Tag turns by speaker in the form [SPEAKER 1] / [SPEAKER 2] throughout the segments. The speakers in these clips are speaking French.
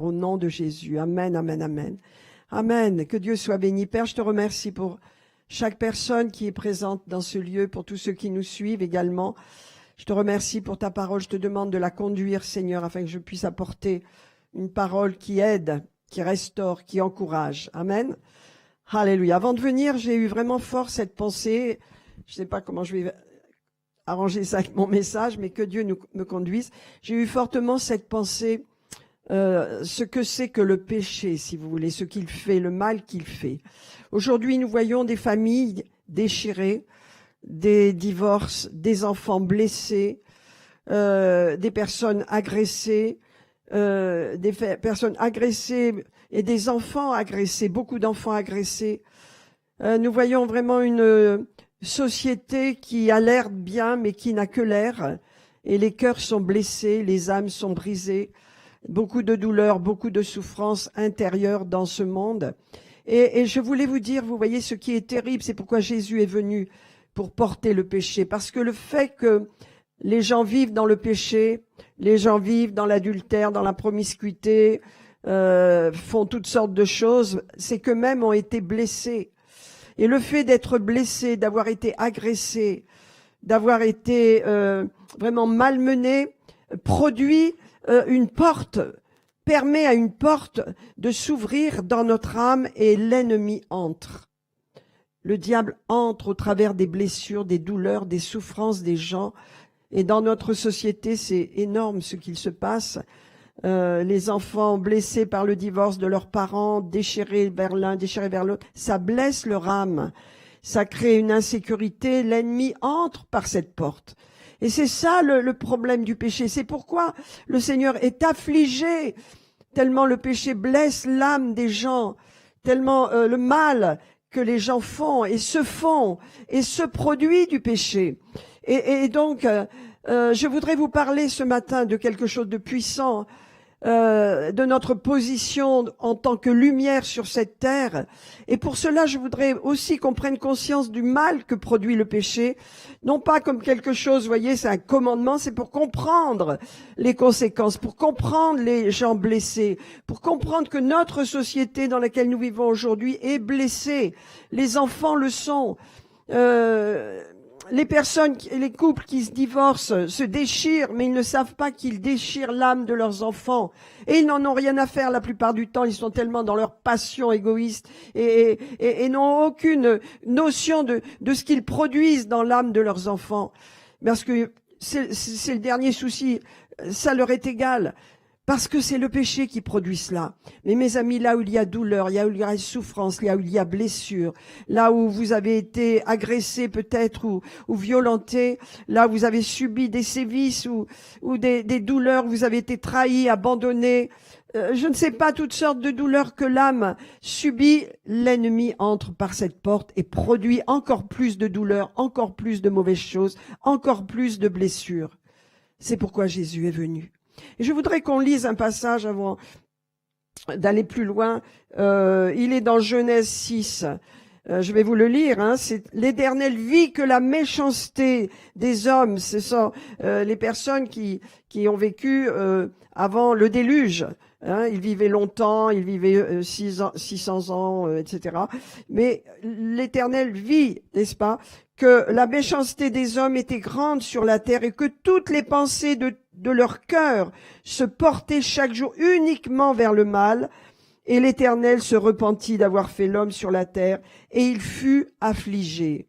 [SPEAKER 1] Au nom de Jésus. Amen, amen, amen. Amen. Que Dieu soit béni. Père, je te remercie pour chaque personne qui est présente dans ce lieu, pour tous ceux qui nous suivent également. Je te remercie pour ta parole. Je te demande de la conduire, Seigneur, afin que je puisse apporter une parole qui aide, qui restaure, qui encourage. Amen. Alléluia. Avant de venir, j'ai eu vraiment fort cette pensée. Je ne sais pas comment je vais arranger ça avec mon message, mais que Dieu me conduise. J'ai eu fortement cette pensée, ce que c'est que le péché, si vous voulez, ce qu'il fait, le mal qu'il fait. Aujourd'hui, nous voyons des familles déchirées, des divorces, des enfants blessés, des personnes agressées, personnes agressées et des enfants agressés, beaucoup d'enfants agressés. Nous voyons vraiment une société qui a l'air bien, mais qui n'a que l'air. Et les cœurs sont blessés, les âmes sont brisées. Beaucoup de douleurs, beaucoup de souffrances intérieures dans ce monde. Et je voulais vous dire, vous voyez, ce qui est terrible, c'est pourquoi Jésus est venu pour porter le péché. Parce que le fait que les gens vivent dans le péché, les gens vivent dans l'adultère, dans la promiscuité, font toutes sortes de choses, c'est qu'eux-mêmes ont été blessés. Et le fait d'être blessé, d'avoir été agressé, d'avoir été vraiment malmené, produit une porte, permet à une porte de s'ouvrir dans notre âme et l'ennemi entre. Le diable entre au travers des blessures, des douleurs, des souffrances des gens. Et dans notre société, c'est énorme ce qu'il se passe. Les enfants blessés par le divorce de leurs parents, déchirés vers l'un, déchirés vers l'autre, ça blesse leur âme. Ça crée une insécurité. L'ennemi entre par cette porte. Et c'est ça le problème du péché. C'est pourquoi le Seigneur est affligé, tellement le péché blesse l'âme des gens, tellement le mal que les gens font et se produit du péché. Et donc, je voudrais vous parler ce matin de quelque chose de puissant, de notre position en tant que lumière sur cette terre. Et pour cela, je voudrais aussi qu'on prenne conscience du mal que produit le péché, non pas comme quelque chose, vous voyez, c'est un commandement, c'est pour comprendre les conséquences, pour comprendre les gens blessés, pour comprendre que notre société dans laquelle nous vivons aujourd'hui est blessée. Les enfants le sont. Les personnes, les couples qui se divorcent se déchirent, mais ils ne savent pas qu'ils déchirent l'âme de leurs enfants. Et ils n'en ont rien à faire la plupart du temps. Ils sont tellement dans leur passion égoïste et n'ont aucune notion de ce qu'ils produisent dans l'âme de leurs enfants. Parce que c'est le dernier souci. Ça leur est égal. Parce que c'est le péché qui produit cela. Mais mes amis, là où il y a douleur, là où il y a souffrance, là où il y a blessure, là où vous avez été agressé peut-être ou violenté, là où vous avez subi des sévices ou des douleurs, vous avez été trahi, abandonné, je ne sais pas, toutes sortes de douleurs que l'âme subit, l'ennemi entre par cette porte et produit encore plus de douleurs, encore plus de mauvaises choses, encore plus de blessures. C'est pourquoi Jésus est venu. Et je voudrais qu'on lise un passage avant d'aller plus loin. Il est dans Genèse 6. Je vais vous le lire. Hein. C'est l'Éternel vit que la méchanceté des hommes, ce sont les personnes qui ont vécu avant le déluge. Hein, ils vivaient longtemps, ils vivaient 600 ans, etc. Mais l'Éternel vit, n'est-ce pas, que la méchanceté des hommes était grande sur la terre et que toutes les pensées de leur cœur se portaient chaque jour uniquement vers le mal. Et l'Éternel se repentit d'avoir fait l'homme sur la terre et il fut affligé.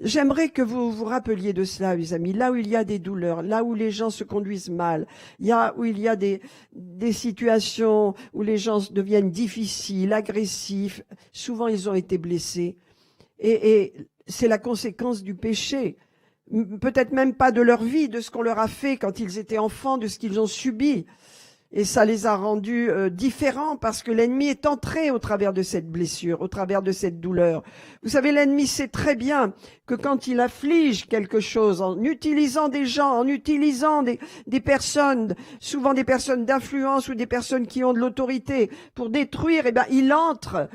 [SPEAKER 1] J'aimerais que vous vous rappeliez de cela, mes amis. Là où il y a des douleurs, là où les gens se conduisent mal, où il y a des situations où les gens deviennent difficiles, agressifs, souvent ils ont été blessés. Et c'est la conséquence du péché. Peut-être même pas de leur vie, de ce qu'on leur a fait quand ils étaient enfants, de ce qu'ils ont subi. Et ça les a rendus différents parce que l'ennemi est entré au travers de cette blessure, au travers de cette douleur. Vous savez, l'ennemi sait très bien que quand il afflige quelque chose, en utilisant des gens, en utilisant des personnes, souvent des personnes d'influence ou des personnes qui ont de l'autorité pour détruire, eh ben, il entre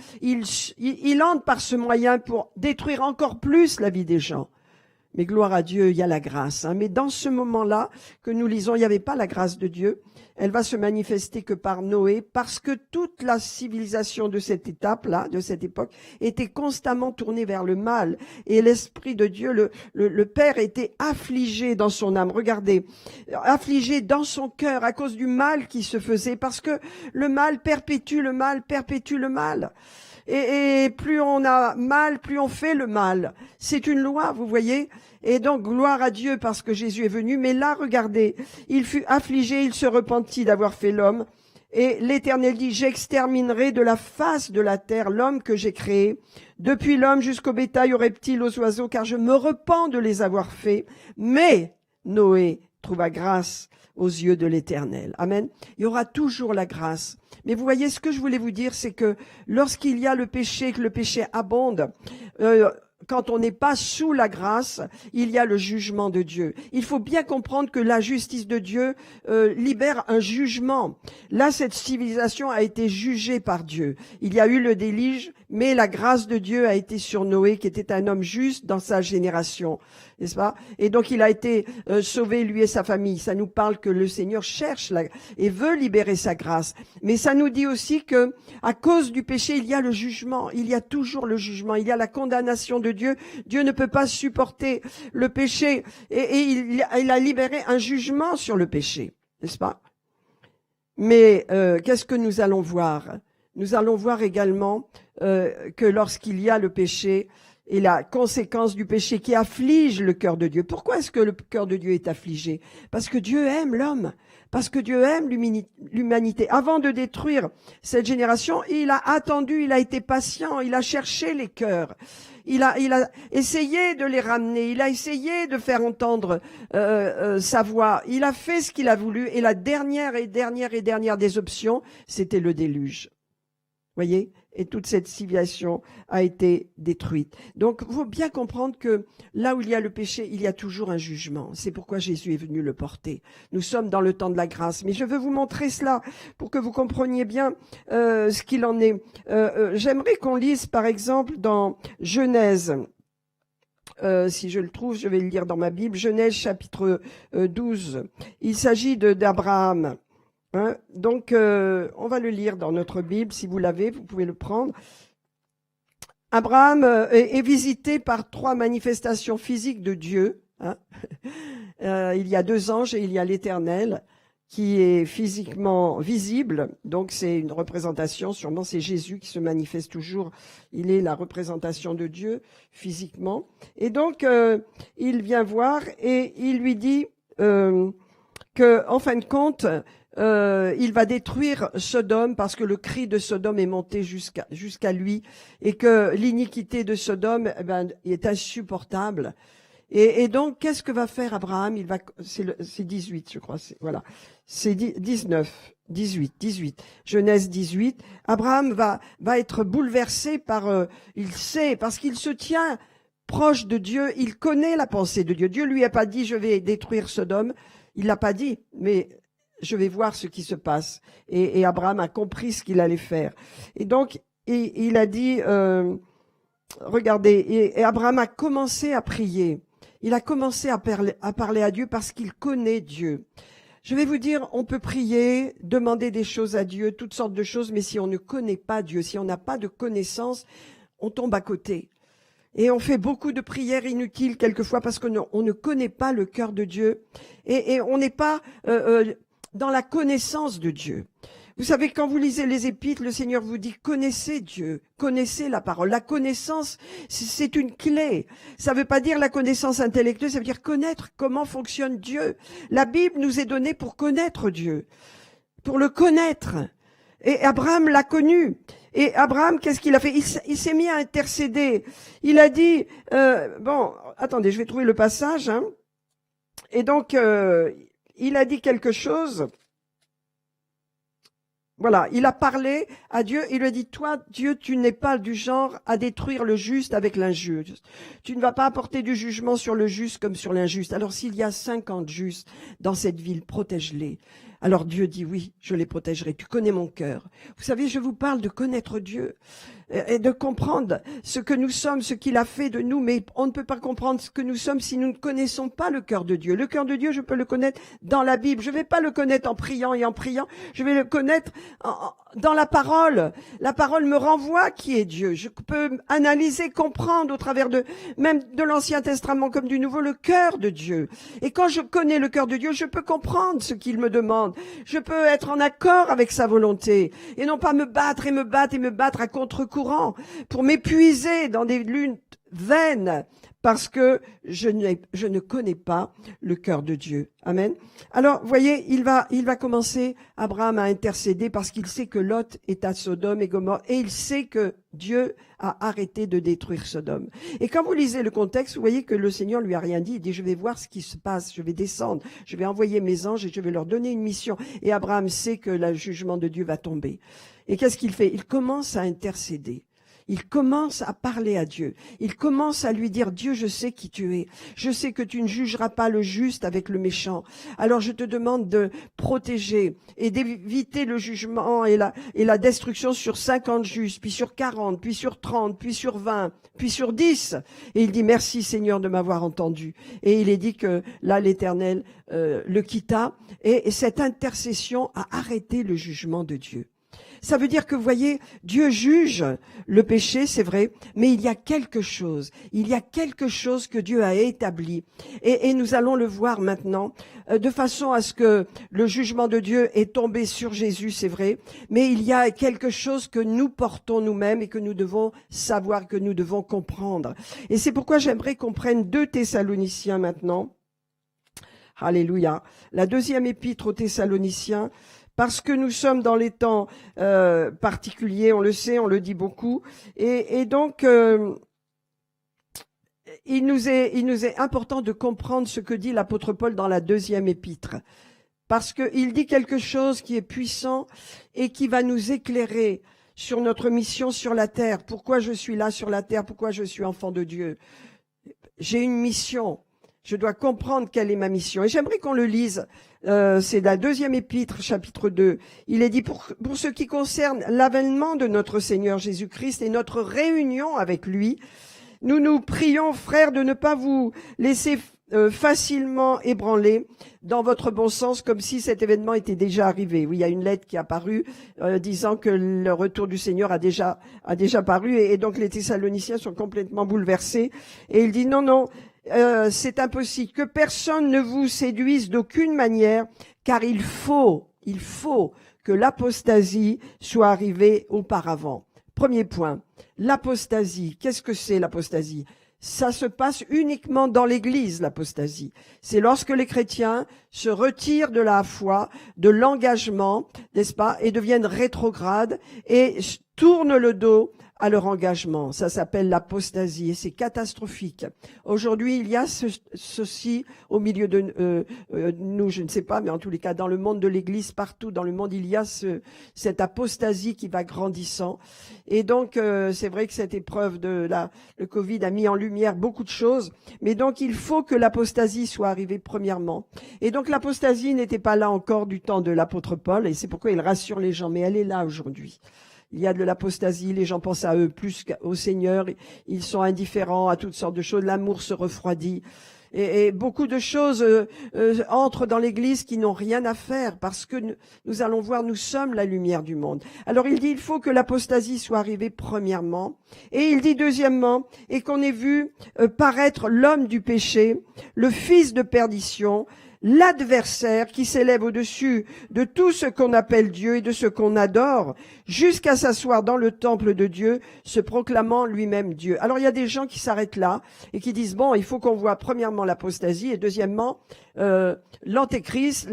[SPEAKER 1] par ce moyen pour détruire encore plus la vie des gens. Mais gloire à Dieu, il y a la grâce. Hein. Mais dans ce moment-là que nous lisons, il n'y avait pas la grâce de Dieu. Elle va se manifester que par Noé, parce que toute la civilisation de cette étape-là, de cette époque, était constamment tournée vers le mal. Et l'Esprit de Dieu, le Père, était affligé dans son âme. Regardez, affligé dans son cœur à cause du mal qui se faisait, parce que le mal perpétue le mal, perpétue le mal. Et plus on a mal, plus on fait le mal. C'est une loi, vous voyez. Et donc, gloire à Dieu parce que Jésus est venu. Mais là, regardez, il fut affligé, il se repentit d'avoir fait l'homme. Et l'Éternel dit, j'exterminerai de la face de la terre l'homme que j'ai créé, depuis l'homme jusqu'au bétail, aux reptiles, aux oiseaux, car je me repens de les avoir faits. Mais Noé trouva grâce aux yeux de l'Éternel. Amen. Il y aura toujours la grâce. Mais vous voyez, ce que je voulais vous dire, c'est que lorsqu'il y a le péché, que le péché abonde, quand on n'est pas sous la grâce, il y a le jugement de Dieu. Il faut bien comprendre que la justice de Dieu libère un jugement. Là, cette civilisation a été jugée par Dieu. Il y a eu le déluge, mais la grâce de Dieu a été sur Noé, qui était un homme juste dans sa génération, n'est-ce pas? Et donc, il a été sauvé, lui et sa famille. Ça nous parle que le Seigneur cherche et veut libérer sa grâce. Mais ça nous dit aussi que, à cause du péché, il y a le jugement. Il y a toujours le jugement. Il y a la condamnation de Dieu. Dieu ne peut pas supporter le péché. Et il a libéré un jugement sur le péché, n'est-ce pas? Mais qu'est-ce que nous allons voir? Nous allons voir également que lorsqu'il y a le péché et la conséquence du péché qui afflige le cœur de Dieu. Pourquoi est-ce que le cœur de Dieu est affligé? Parce que Dieu aime l'homme, parce que Dieu aime l'humanité. Avant de détruire cette génération, il a attendu, il a été patient, il a cherché les cœurs. Il a essayé de les ramener, il a essayé de faire entendre sa voix. Il a fait ce qu'il a voulu et la dernière des options, c'était le déluge. Voyez, et toute cette civilisation a été détruite. Donc, il faut bien comprendre que là où il y a le péché, il y a toujours un jugement. C'est pourquoi Jésus est venu le porter. Nous sommes dans le temps de la grâce. Mais je veux vous montrer cela pour que vous compreniez bien ce qu'il en est. J'aimerais qu'on lise, par exemple, dans Genèse. Si je le trouve, je vais le lire dans ma Bible. Genèse chapitre 12. Il s'agit d'Abraham. Hein? Donc, on va le lire dans notre Bible. Si vous l'avez, vous pouvez le prendre. Abraham est visité par 3 manifestations physiques de Dieu. Hein? Il y a 2 anges et il y a l'Éternel qui est physiquement visible. Donc, c'est une représentation. Sûrement, c'est Jésus qui se manifeste toujours. Il est la représentation de Dieu physiquement. Et donc, il vient voir et il lui dit que, en fin de compte, il va détruire Sodome parce que le cri de Sodome est monté jusqu'à lui et que l'iniquité de Sodome est insupportable. Et donc, qu'est-ce que va faire Abraham? C'est 18, je crois. Voilà, c'est 19, 18. Genèse 18. Abraham va être bouleversé par, il sait, parce qu'il se tient proche de Dieu, il connaît la pensée de Dieu. Dieu lui a pas dit je vais détruire Sodome, il l'a pas dit, mais je vais voir ce qui se passe. Et Abraham a compris ce qu'il allait faire. Et donc, il a dit, regardez, et Abraham a commencé à prier. Il a commencé à parler à Dieu parce qu'il connaît Dieu. Je vais vous dire, on peut prier, demander des choses à Dieu, toutes sortes de choses, mais si on ne connaît pas Dieu, si on n'a pas de connaissance, on tombe à côté. Et on fait beaucoup de prières inutiles quelquefois parce qu'on ne connaît pas le cœur de Dieu et on n'est pas dans la connaissance de Dieu. Vous savez, quand vous lisez les Épîtres, le Seigneur vous dit, connaissez Dieu, connaissez la parole. La connaissance, c'est une clé. Ça ne veut pas dire la connaissance intellectuelle, ça veut dire connaître comment fonctionne Dieu. La Bible nous est donnée pour connaître Dieu, pour le connaître. Et Abraham l'a connu. Et Abraham, qu'est-ce qu'il a fait? Il s'est mis à intercéder. Il a dit, bon, attendez, je vais trouver le passage. Hein. Et donc, il a dit quelque chose. Voilà, il a parlé à Dieu, il lui a dit, toi, Dieu, tu n'es pas du genre à détruire le juste avec l'injuste. Tu ne vas pas apporter du jugement sur le juste comme sur l'injuste. Alors s'il y a 50 justes dans cette ville, protège-les. Alors Dieu dit oui, je les protégerai. Tu connais mon cœur. Vous savez, je vous parle de connaître Dieu et de comprendre ce que nous sommes, ce qu'il a fait de nous, mais on ne peut pas comprendre ce que nous sommes si nous ne connaissons pas le cœur de Dieu. Le cœur de Dieu, je peux le connaître dans la Bible. Je ne vais pas le connaître en priant et en priant. Je vais le connaître dans la parole. La parole me renvoie qui est Dieu. Je peux analyser, comprendre au travers même de l'Ancien Testament comme du Nouveau, le cœur de Dieu. Et quand je connais le cœur de Dieu, je peux comprendre ce qu'il me demande. Je peux être en accord avec sa volonté et non pas me battre et me battre et me battre à contre-courant pour m'épuiser dans des luttes vaines parce que je ne connais pas le cœur de Dieu. Amen. Alors, voyez, il va commencer, Abraham, à intercéder parce qu'il sait que Lot est à Sodome et Gomorrhe et il sait que Dieu a arrêté de détruire Sodome. Et quand vous lisez le contexte, vous voyez que le Seigneur lui a rien dit. Il dit, je vais voir ce qui se passe, je vais descendre, je vais envoyer mes anges et je vais leur donner une mission. Et Abraham sait que le jugement de Dieu va tomber. Et qu'est-ce qu'il fait? Il commence à intercéder. Il commence à parler à Dieu. Il commence à lui dire, Dieu, je sais qui tu es. Je sais que tu ne jugeras pas le juste avec le méchant. Alors je te demande de protéger et d'éviter le jugement et la destruction sur 50 justes, puis sur 40, puis sur 30, puis sur 20, puis sur 10. Et il dit, merci Seigneur de m'avoir entendu. Et il est dit que là, l'Éternel le quitta. Et cette intercession a arrêté le jugement de Dieu. Ça veut dire que, vous voyez, Dieu juge le péché, c'est vrai, mais il y a quelque chose. Il y a quelque chose que Dieu a établi. Et nous allons le voir maintenant, de façon à ce que le jugement de Dieu est tombé sur Jésus, c'est vrai, mais il y a quelque chose que nous portons nous-mêmes et que nous devons savoir, que nous devons comprendre. Et c'est pourquoi j'aimerais qu'on prenne 2 Thessaloniciens maintenant. Alléluia. La 2e épître aux Thessaloniciens. Parce que nous sommes dans les temps particuliers, on le sait, on le dit beaucoup, et donc il nous est important de comprendre ce que dit l'apôtre Paul dans la 2e épître, parce qu'il dit quelque chose qui est puissant et qui va nous éclairer sur notre mission sur la terre. Pourquoi je suis là sur la terre? Pourquoi je suis enfant de Dieu? J'ai une mission. Je dois comprendre quelle est ma mission. Et j'aimerais qu'on le lise. C'est la 2e épître, chapitre 2. Il est dit, pour ce qui concerne l'avènement de notre Seigneur Jésus-Christ et notre réunion avec lui, nous nous prions, frères, de ne pas vous laisser facilement ébranler dans votre bon sens, comme si cet événement était déjà arrivé. Oui, il y a une lettre qui est apparue disant que le retour du Seigneur a déjà paru, et donc les Thessaloniciens sont complètement bouleversés. Et il dit, non, c'est impossible, que personne ne vous séduise d'aucune manière, car il faut que l'apostasie soit arrivée auparavant. Premier point, l'apostasie. Qu'est-ce que c'est l'apostasie? Ça se passe uniquement dans l'Église, l'apostasie. C'est lorsque les chrétiens se retirent de la foi, de l'engagement, n'est-ce pas, et deviennent rétrogrades et tournent le dos à leur engagement. Ça s'appelle l'apostasie et c'est catastrophique. Aujourd'hui, il y a ceci au milieu de nous, je ne sais pas, mais en tous les cas, dans le monde de l'Église, partout dans le monde, il y a cette apostasie qui va grandissant. Et donc, c'est vrai que cette épreuve le Covid a mis en lumière beaucoup de choses, mais donc il faut que l'apostasie soit arrivée premièrement. Et donc l'apostasie n'était pas là encore du temps de l'apôtre Paul, et c'est pourquoi il rassure les gens, mais elle est là aujourd'hui. Il y a de l'apostasie, les gens pensent à eux plus qu'au Seigneur, ils sont indifférents à toutes sortes de choses, l'amour se refroidit. Et beaucoup de choses entrent dans l'Église qui n'ont rien à faire parce que nous allons voir, nous sommes la lumière du monde. Alors il dit, il faut que l'apostasie soit arrivée premièrement. Et il dit deuxièmement, et qu'on ait vu paraître l'homme du péché, le fils de perdition, l'adversaire qui s'élève au-dessus de tout ce qu'on appelle Dieu et de ce qu'on adore, jusqu'à s'asseoir dans le temple de Dieu, se proclamant lui-même Dieu. Alors il y a des gens qui s'arrêtent là et qui disent, bon, il faut qu'on voit premièrement l'apostasie et deuxièmement l'antichrist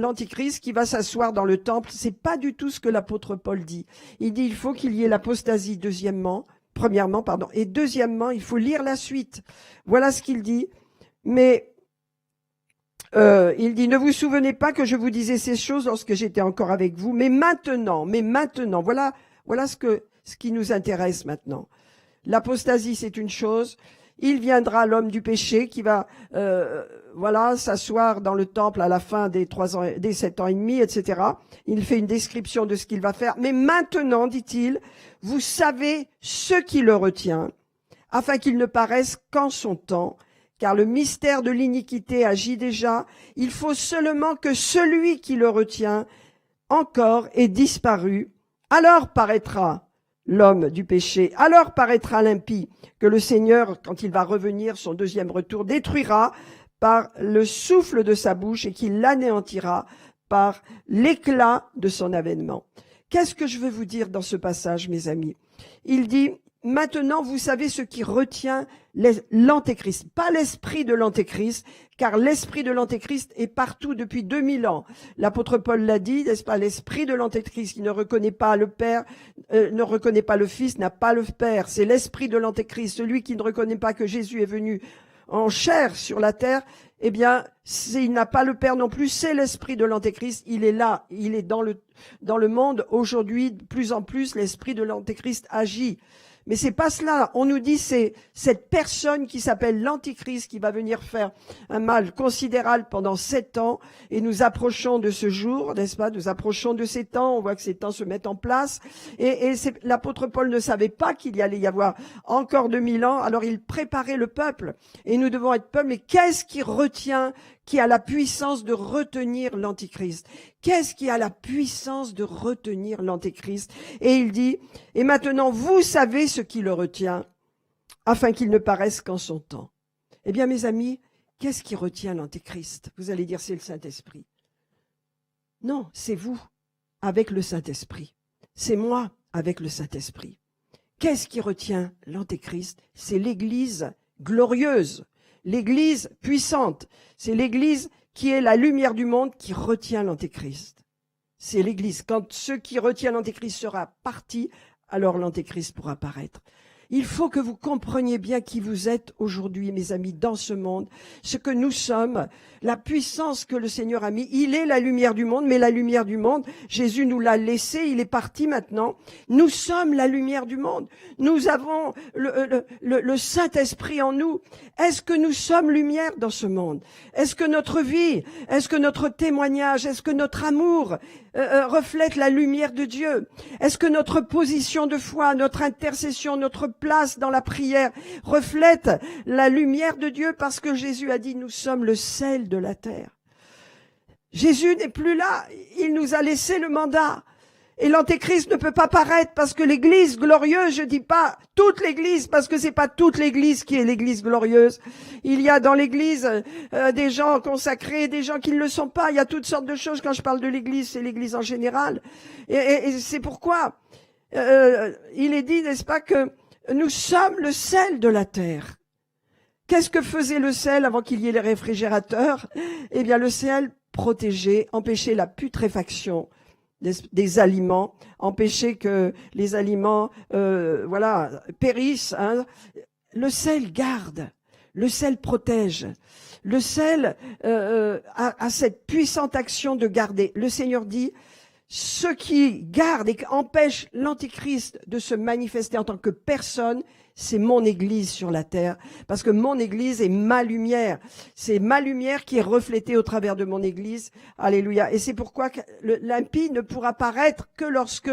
[SPEAKER 1] qui va s'asseoir dans le temple. C'est pas du tout ce que l'apôtre Paul dit. Il dit, il faut qu'il y ait l'apostasie premièrement, et deuxièmement, il faut lire la suite. Voilà ce qu'il dit. Mais il dit, ne vous souvenez pas que je vous disais ces choses lorsque j'étais encore avec vous, mais maintenant, voilà ce qui nous intéresse maintenant. L'apostasie, c'est une chose, il viendra l'homme du péché qui va s'asseoir dans le temple à la fin des 7 ans et demi, etc. Il fait une description de ce qu'il va faire. Mais maintenant, dit-il, vous savez ce qui le retient, afin qu'il ne paraisse qu'en son temps, car le mystère de l'iniquité agit déjà. Il faut seulement que celui qui le retient encore ait disparu. Alors paraîtra l'homme du péché, alors paraîtra l'impie, que le Seigneur, quand il va revenir, son deuxième retour, détruira par le souffle de sa bouche et qu'il l'anéantira par l'éclat de son avènement. Qu'est-ce que je veux vous dire dans ce passage, mes amis? Il dit, maintenant vous savez ce qui retient l'antéchrist, pas l'esprit de l'antéchrist, car l'esprit de l'antéchrist est partout depuis 2000 ans. L'apôtre Paul l'a dit, n'est-ce pas? L'esprit de l'antéchrist qui ne reconnaît pas le Père, ne reconnaît pas le Fils, n'a pas le Père. C'est l'esprit de l'antéchrist, celui qui ne reconnaît pas que Jésus est venu en chair sur la terre, eh bien, il n'a pas le Père non plus, c'est l'esprit de l'antéchrist. Il est là, il est dans le monde aujourd'hui, de plus en plus, l'esprit de l'antéchrist agit. Mais c'est pas cela. On nous dit c'est cette personne qui s'appelle l'Antichrist qui va venir faire un mal considérable pendant 7 ans et nous approchons de ce jour, n'est-ce pas? Nous approchons de ces temps. On voit que ces temps se mettent en place et l'apôtre Paul ne savait pas qu'il y allait y avoir encore 2000 ans. Alors il préparait le peuple et nous devons être peuple. Mais qu'est-ce qui retient, qui a la puissance de retenir l'Antichrist? Qu'est-ce qui a la puissance de retenir l'Antéchrist? Et il dit, et maintenant vous savez ce qui le retient, afin qu'il ne paraisse qu'en son temps. Eh bien mes amis, qu'est-ce qui retient l'Antéchrist? Vous allez dire c'est le Saint-Esprit. Non, c'est vous avec le Saint-Esprit. C'est moi avec le Saint-Esprit. Qu'est-ce qui retient l'Antéchrist? C'est l'Église glorieuse, l'Église puissante. C'est l'Église qui est la lumière du monde qui retient l'Antéchrist. C'est l'Église. Quand ceux qui retiennent l'Antéchrist sera parti, alors l'Antéchrist pourra apparaître. Il faut que vous compreniez bien qui vous êtes aujourd'hui, mes amis, dans ce monde, ce que nous sommes, la puissance que le Seigneur a mis. Il est la lumière du monde, mais la lumière du monde, Jésus nous l'a laissé, il est parti maintenant. Nous sommes la lumière du monde. Nous avons le Saint-Esprit en nous. Est-ce que nous sommes lumière dans ce monde? Est-ce que notre vie, est-ce que notre témoignage, est-ce que notre amour reflète la lumière de Dieu? Est-ce que notre position de foi, notre intercession, notre place dans la prière reflète la lumière de Dieu? Parce que Jésus a dit, nous sommes le sel de la terre. Jésus n'est plus là, il nous a laissé le mandat. Et l'Antéchrist ne peut pas paraître parce que l'Église glorieuse, je dis pas toute l'Église, parce que c'est pas toute l'Église qui est l'Église glorieuse. Il y a dans l'Église des gens consacrés, des gens qui ne le sont pas. Il y a toutes sortes de choses. Quand je parle de l'Église, c'est l'Église en général. Et c'est pourquoi il est dit, n'est-ce pas, que nous sommes le sel de la terre. Qu'est-ce que faisait le sel avant qu'il y ait les réfrigérateurs? Eh bien, le sel protégeait, empêchait la putréfaction des aliments, empêcher que les aliments périssent. Hein. Le sel garde, le sel protège, le sel a cette puissante action de garder. Le Seigneur dit, ce qui garde et empêche l'Antichrist de se manifester en tant que personne, c'est mon Église sur la terre, parce que mon Église est ma lumière. C'est ma lumière qui est reflétée au travers de mon Église. Alléluia. Et c'est pourquoi l'impie ne pourra paraître que lorsque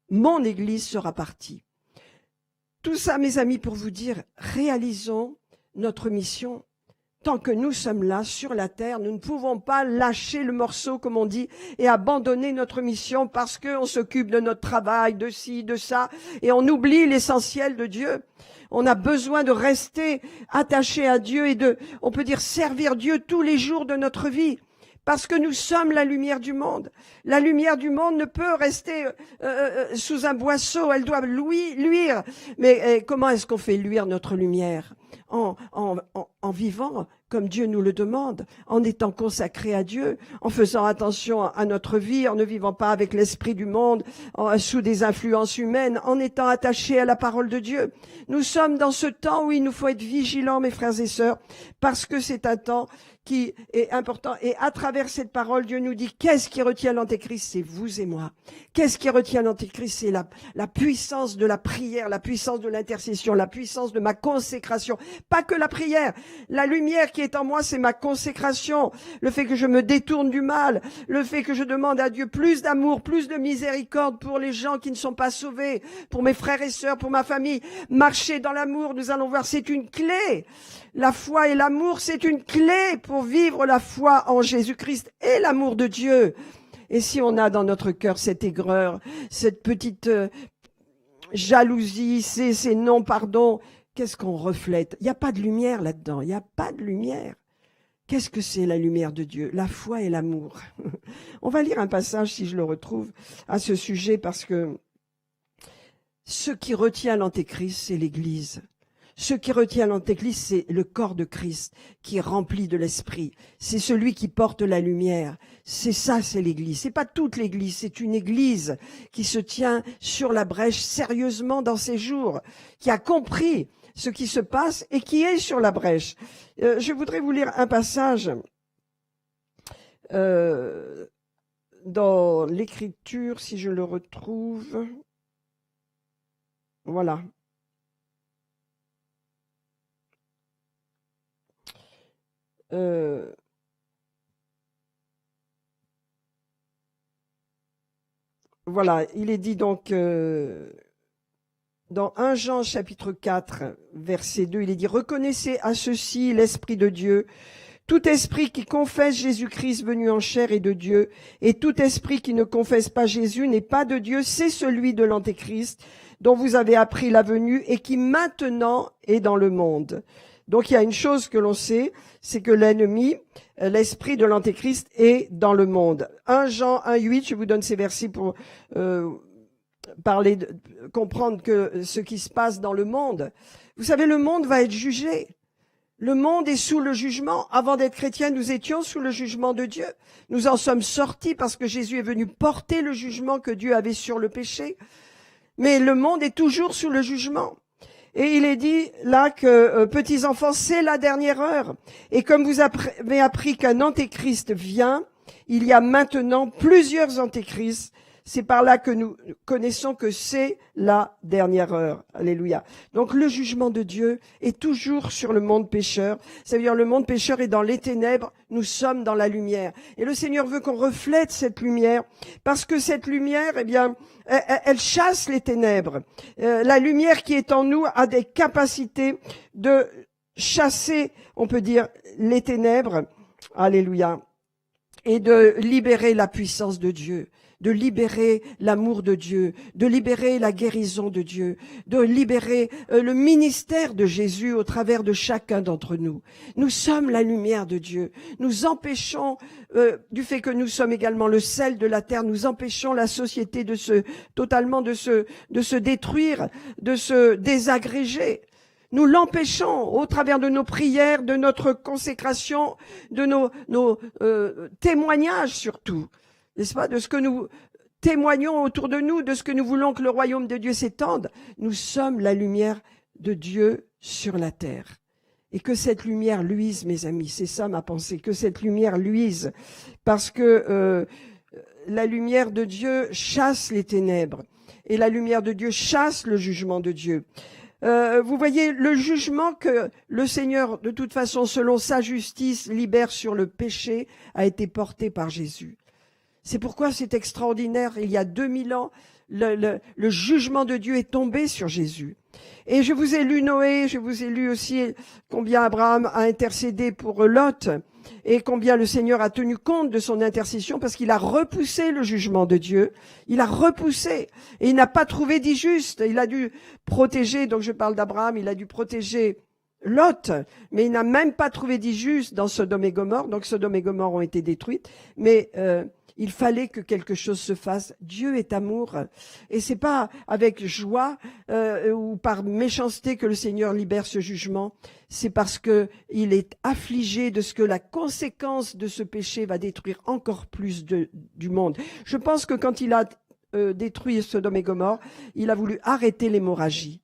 [SPEAKER 1] mon Église sera partie. Tout ça, mes amis, pour vous dire, réalisons notre mission. Tant que nous sommes là, sur la terre, nous ne pouvons pas lâcher le morceau, comme on dit, et abandonner notre mission parce qu'on s'occupe de notre travail, de ci, de ça, et on oublie l'essentiel de Dieu. On a besoin de rester attaché à Dieu et on peut dire, servir Dieu tous les jours de notre vie. Parce que nous sommes la lumière du monde. La lumière du monde ne peut rester sous un boisseau, elle doit luire. Mais comment est-ce qu'on fait luire notre lumière? En vivant comme Dieu nous le demande, en étant consacré à Dieu, en faisant attention à notre vie, en ne vivant pas avec l'esprit du monde, sous des influences humaines, en étant attaché à la parole de Dieu. Nous sommes dans ce temps où il nous faut être vigilants, mes frères et sœurs, parce que c'est un temps qui est important. Et à travers cette parole, Dieu nous dit, qu'est-ce qui retient l'Antéchrist? C'est vous et moi. Qu'est-ce qui retient l'Antéchrist? C'est la puissance de la prière, la puissance de l'intercession, la puissance de ma consécration. Pas que la prière. La lumière qui est en moi, c'est ma consécration. Le fait que je me détourne du mal, le fait que je demande à Dieu plus d'amour, plus de miséricorde pour les gens qui ne sont pas sauvés, pour mes frères et sœurs, pour ma famille. Marcher dans l'amour, nous allons voir, c'est une clé. La foi et l'amour, c'est une clé pour vivre la foi en Jésus-Christ et l'amour de Dieu. Et si on a dans notre cœur cette aigreur, cette petite jalousie, ces non-pardons, qu'est-ce qu'on reflète? Il n'y a pas de lumière là-dedans, il n'y a pas de lumière. Qu'est-ce que c'est la lumière de Dieu? La foi et l'amour. On va lire un passage, si je le retrouve, à ce sujet, parce que ce qui retient l'Antéchrist, c'est l'Église. Ce qui retient l'Antéchrist, c'est le corps de Christ qui est rempli de l'Esprit. C'est celui qui porte la lumière. C'est ça, c'est l'Église. C'est pas toute l'Église, c'est une Église qui se tient sur la brèche sérieusement dans ces jours, qui a compris ce qui se passe et qui est sur la brèche. Je voudrais vous lire un passage dans l'Écriture, si je le retrouve. Voilà. Voilà, il est dit donc dans 1 Jean chapitre 4, verset 2, il est dit « Reconnaissez à ceci l'Esprit de Dieu. Tout esprit qui confesse Jésus-Christ venu en chair est de Dieu, et tout esprit qui ne confesse pas Jésus n'est pas de Dieu, c'est celui de l'Antéchrist, dont vous avez appris la venue et qui maintenant est dans le monde. » Donc il y a une chose que l'on sait, c'est que l'ennemi, l'esprit de l'Antéchrist est dans le monde. 1 Jean 1,8, je vous donne ces versets pour comprendre que ce qui se passe dans le monde. Vous savez, le monde va être jugé. Le monde est sous le jugement. Avant d'être chrétiens, nous étions sous le jugement de Dieu. Nous en sommes sortis parce que Jésus est venu porter le jugement que Dieu avait sur le péché. Mais le monde est toujours sous le jugement. Et il est dit là que, petits enfants, c'est la dernière heure. Et comme vous avez appris qu'un antéchrist vient, il y a maintenant plusieurs antéchrists. C'est par là que nous connaissons que c'est la dernière heure. Alléluia. Donc le jugement de Dieu est toujours sur le monde pécheur. Ça veut dire le monde pécheur est dans les ténèbres, nous sommes dans la lumière. Et le Seigneur veut qu'on reflète cette lumière, parce que cette lumière, eh bien, elle chasse les ténèbres. La lumière qui est en nous a des capacités de chasser, on peut dire, les ténèbres. Alléluia. Et de libérer la puissance de Dieu, de libérer l'amour de Dieu, de libérer la guérison de Dieu, de libérer le ministère de Jésus au travers de chacun d'entre nous. Nous sommes la lumière de Dieu. Nous empêchons, du fait que nous sommes également le sel de la terre, nous empêchons la société de se détruire, de se désagréger. Nous l'empêchons au travers de nos prières, de notre consécration, de nos témoignages surtout, n'est-ce pas, de ce que nous témoignons autour de nous, de ce que nous voulons que le royaume de Dieu s'étende. Nous sommes la lumière de Dieu sur la terre. Et que cette lumière luise, mes amis, c'est ça ma pensée, que cette lumière luise, parce que la lumière de Dieu chasse les ténèbres, et la lumière de Dieu chasse le jugement de Dieu. Vous voyez, le jugement que le Seigneur, de toute façon, selon sa justice, libère sur le péché, a été porté par Jésus. C'est pourquoi c'est extraordinaire. Il y a 2000 ans, le jugement de Dieu est tombé sur Jésus. Et je vous ai lu Noé, je vous ai lu aussi combien Abraham a intercédé pour Lot, et combien le Seigneur a tenu compte de son intercession, parce qu'il a repoussé le jugement de Dieu. Il a repoussé, et il n'a pas trouvé d'injuste. Il a dû protéger, donc je parle d'Abraham, il a dû protéger Lot, mais il n'a même pas trouvé d'injuste dans Sodome et Gomorrhe. Donc Sodome et Gomorrhe ont été détruites, mais il fallait que quelque chose se fasse. Dieu est amour, et c'est pas avec joie ou par méchanceté que le Seigneur libère ce jugement. C'est parce que il est affligé de ce que la conséquence de ce péché va détruire encore plus du monde. Je pense que quand il a détruit Sodome et Gomorrhe, il a voulu arrêter l'hémorragie.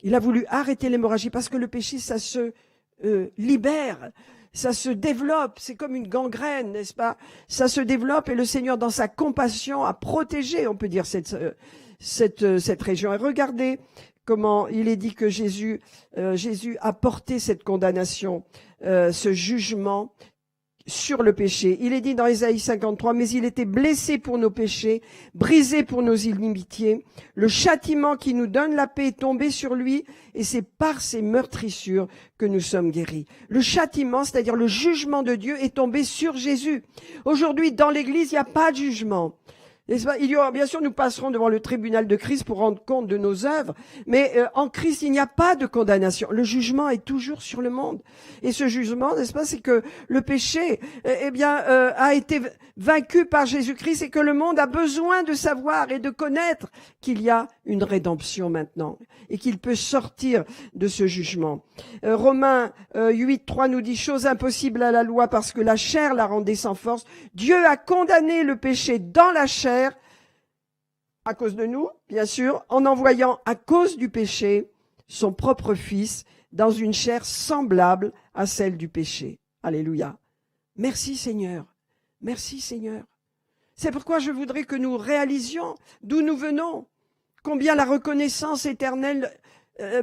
[SPEAKER 1] Il a voulu arrêter l'hémorragie parce que le péché, ça se libère. ça se développe, c'est comme une gangrène, n'est-ce pas? Ça se développe et le Seigneur, dans sa compassion, a protégé, on peut dire, cette région. Et regardez comment il est dit que Jésus a porté cette condamnation, ce jugement sur le péché. Il est dit dans Ésaïe 53, « Mais il était blessé pour nos péchés, brisé pour nos inimitiés. Le châtiment qui nous donne la paix est tombé sur lui, et c'est par ses meurtrissures que nous sommes guéris. » Le châtiment, c'est-à-dire le jugement de Dieu, est tombé sur Jésus. Aujourd'hui, dans l'Église, il n'y a pas de jugement. Il y aura, bien sûr, nous passerons devant le tribunal de Christ pour rendre compte de nos œuvres, mais en Christ, il n'y a pas de condamnation. Le jugement est toujours sur le monde. Et ce jugement, n'est-ce pas, c'est que le péché, a été vaincu par Jésus-Christ et que le monde a besoin de savoir et de connaître qu'il y a une rédemption maintenant et qu'il peut sortir de ce jugement. Romains 8:3 nous dit « Chose impossible à la loi parce que la chair la rendait sans force. Dieu a condamné le péché dans la chair à cause de nous, bien sûr, en envoyant à cause du péché son propre Fils dans une chair semblable à celle du péché. » Alléluia. Merci Seigneur. Merci Seigneur. C'est pourquoi je voudrais que nous réalisions d'où nous venons, combien la reconnaissance éternelle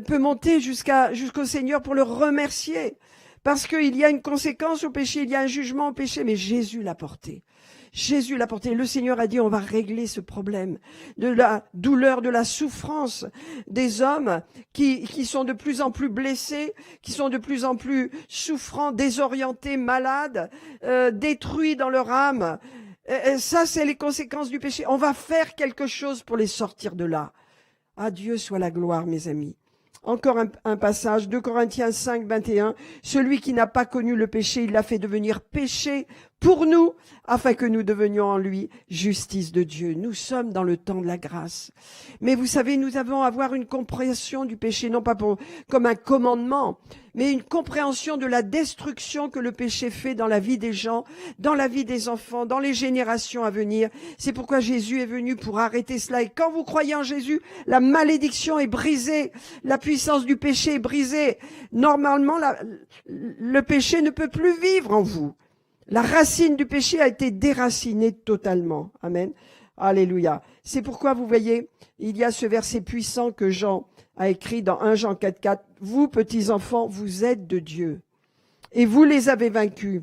[SPEAKER 1] peut monter jusqu'au Seigneur pour le remercier. Parce qu'il y a une conséquence au péché, il y a un jugement au péché, mais Jésus l'a porté. Jésus l'a porté. Le Seigneur a dit, on va régler ce problème de la douleur, de la souffrance des hommes qui sont de plus en plus blessés, qui sont de plus en plus souffrants, désorientés, malades, détruits dans leur âme. Ça, c'est les conséquences du péché. On va faire quelque chose pour les sortir de là. À Dieu soit la gloire, mes amis. Encore un passage, 2 Corinthiens 5, 21. « Celui qui n'a pas connu le péché, il l'a fait devenir péché pour nous, afin que nous devenions en lui justice de Dieu. » Nous sommes dans le temps de la grâce. Mais vous savez, nous avons à avoir une compréhension du péché, non pas comme un commandement, mais une compréhension de la destruction que le péché fait dans la vie des gens, dans la vie des enfants, dans les générations à venir. C'est pourquoi Jésus est venu pour arrêter cela. Et quand vous croyez en Jésus, la malédiction est brisée, la puissance du péché est brisée. Normalement, le péché ne peut plus vivre en vous. La racine du péché a été déracinée totalement. Amen. Alléluia. C'est pourquoi vous voyez, il y a ce verset puissant que Jean a écrit dans 1 Jean 4, 4. « Vous, petits enfants, vous êtes de Dieu, et vous les avez vaincus,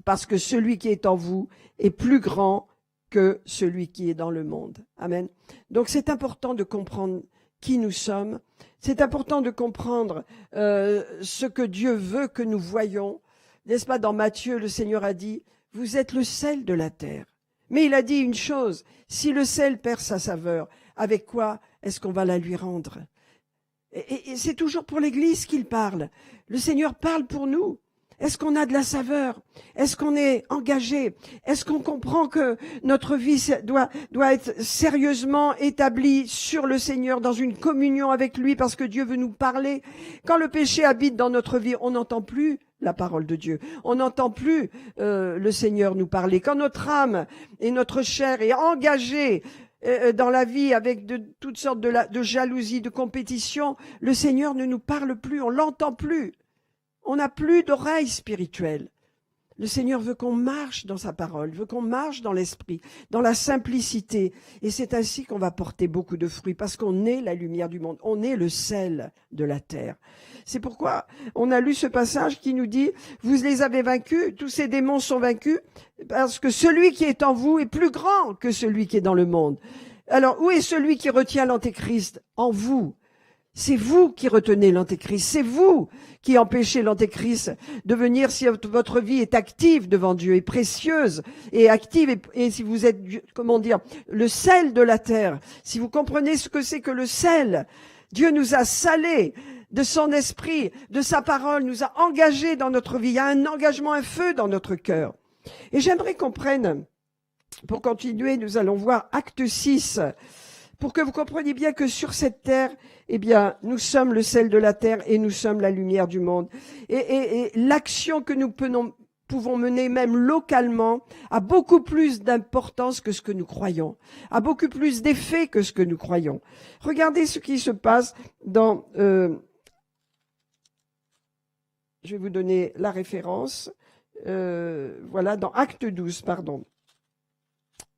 [SPEAKER 1] parce que celui qui est en vous est plus grand que celui qui est dans le monde. » Amen. Donc c'est important de comprendre qui nous sommes. C'est important de comprendre ce que Dieu veut que nous voyions. N'est-ce pas, dans Matthieu, le Seigneur a dit, « Vous êtes le sel de la terre. » Mais il a dit une chose, si le sel perd sa saveur, avec quoi est-ce qu'on va la lui rendre? Et c'est toujours pour l'Église qu'il parle. Le Seigneur parle pour nous. Est-ce qu'on a de la saveur? Est-ce qu'on est engagé? Est-ce qu'on comprend que notre vie doit être sérieusement établie sur le Seigneur, dans une communion avec lui, parce que Dieu veut nous parler? Quand le péché habite dans notre vie, on n'entend plus la parole de Dieu. On n'entend plus le Seigneur nous parler. Quand notre âme et notre chair est engagée dans la vie avec toutes sortes de jalousie, de compétition, le Seigneur ne nous parle plus, on l'entend plus. On n'a plus d'oreille spirituelle. Le Seigneur veut qu'on marche dans sa parole, veut qu'on marche dans l'esprit, dans la simplicité. Et c'est ainsi qu'on va porter beaucoup de fruits, parce qu'on est la lumière du monde, on est le sel de la terre. C'est pourquoi on a lu ce passage qui nous dit, vous les avez vaincus, tous ces démons sont vaincus, parce que celui qui est en vous est plus grand que celui qui est dans le monde. Alors, où est celui qui retient l'antéchrist? En vous. C'est vous qui retenez l'antéchrist, c'est vous qui empêchez l'antéchrist de venir si votre vie est active devant Dieu, et précieuse et active, et si vous êtes, comment dire, le sel de la terre. Si vous comprenez ce que c'est que le sel, Dieu nous a salés de son esprit, de sa parole, nous a engagés dans notre vie. Il y a un engagement, un feu dans notre cœur. Et j'aimerais qu'on prenne, pour continuer, nous allons voir Acte 6, pour que vous compreniez bien que sur cette terre, eh bien, nous sommes le sel de la terre et nous sommes la lumière du monde. Et l'action que nous pouvons mener même localement a beaucoup plus d'importance que ce que nous croyons, a beaucoup plus d'effet que ce que nous croyons. Regardez ce qui se passe dans... je vais vous donner la référence. Voilà, dans Acte 12, pardon.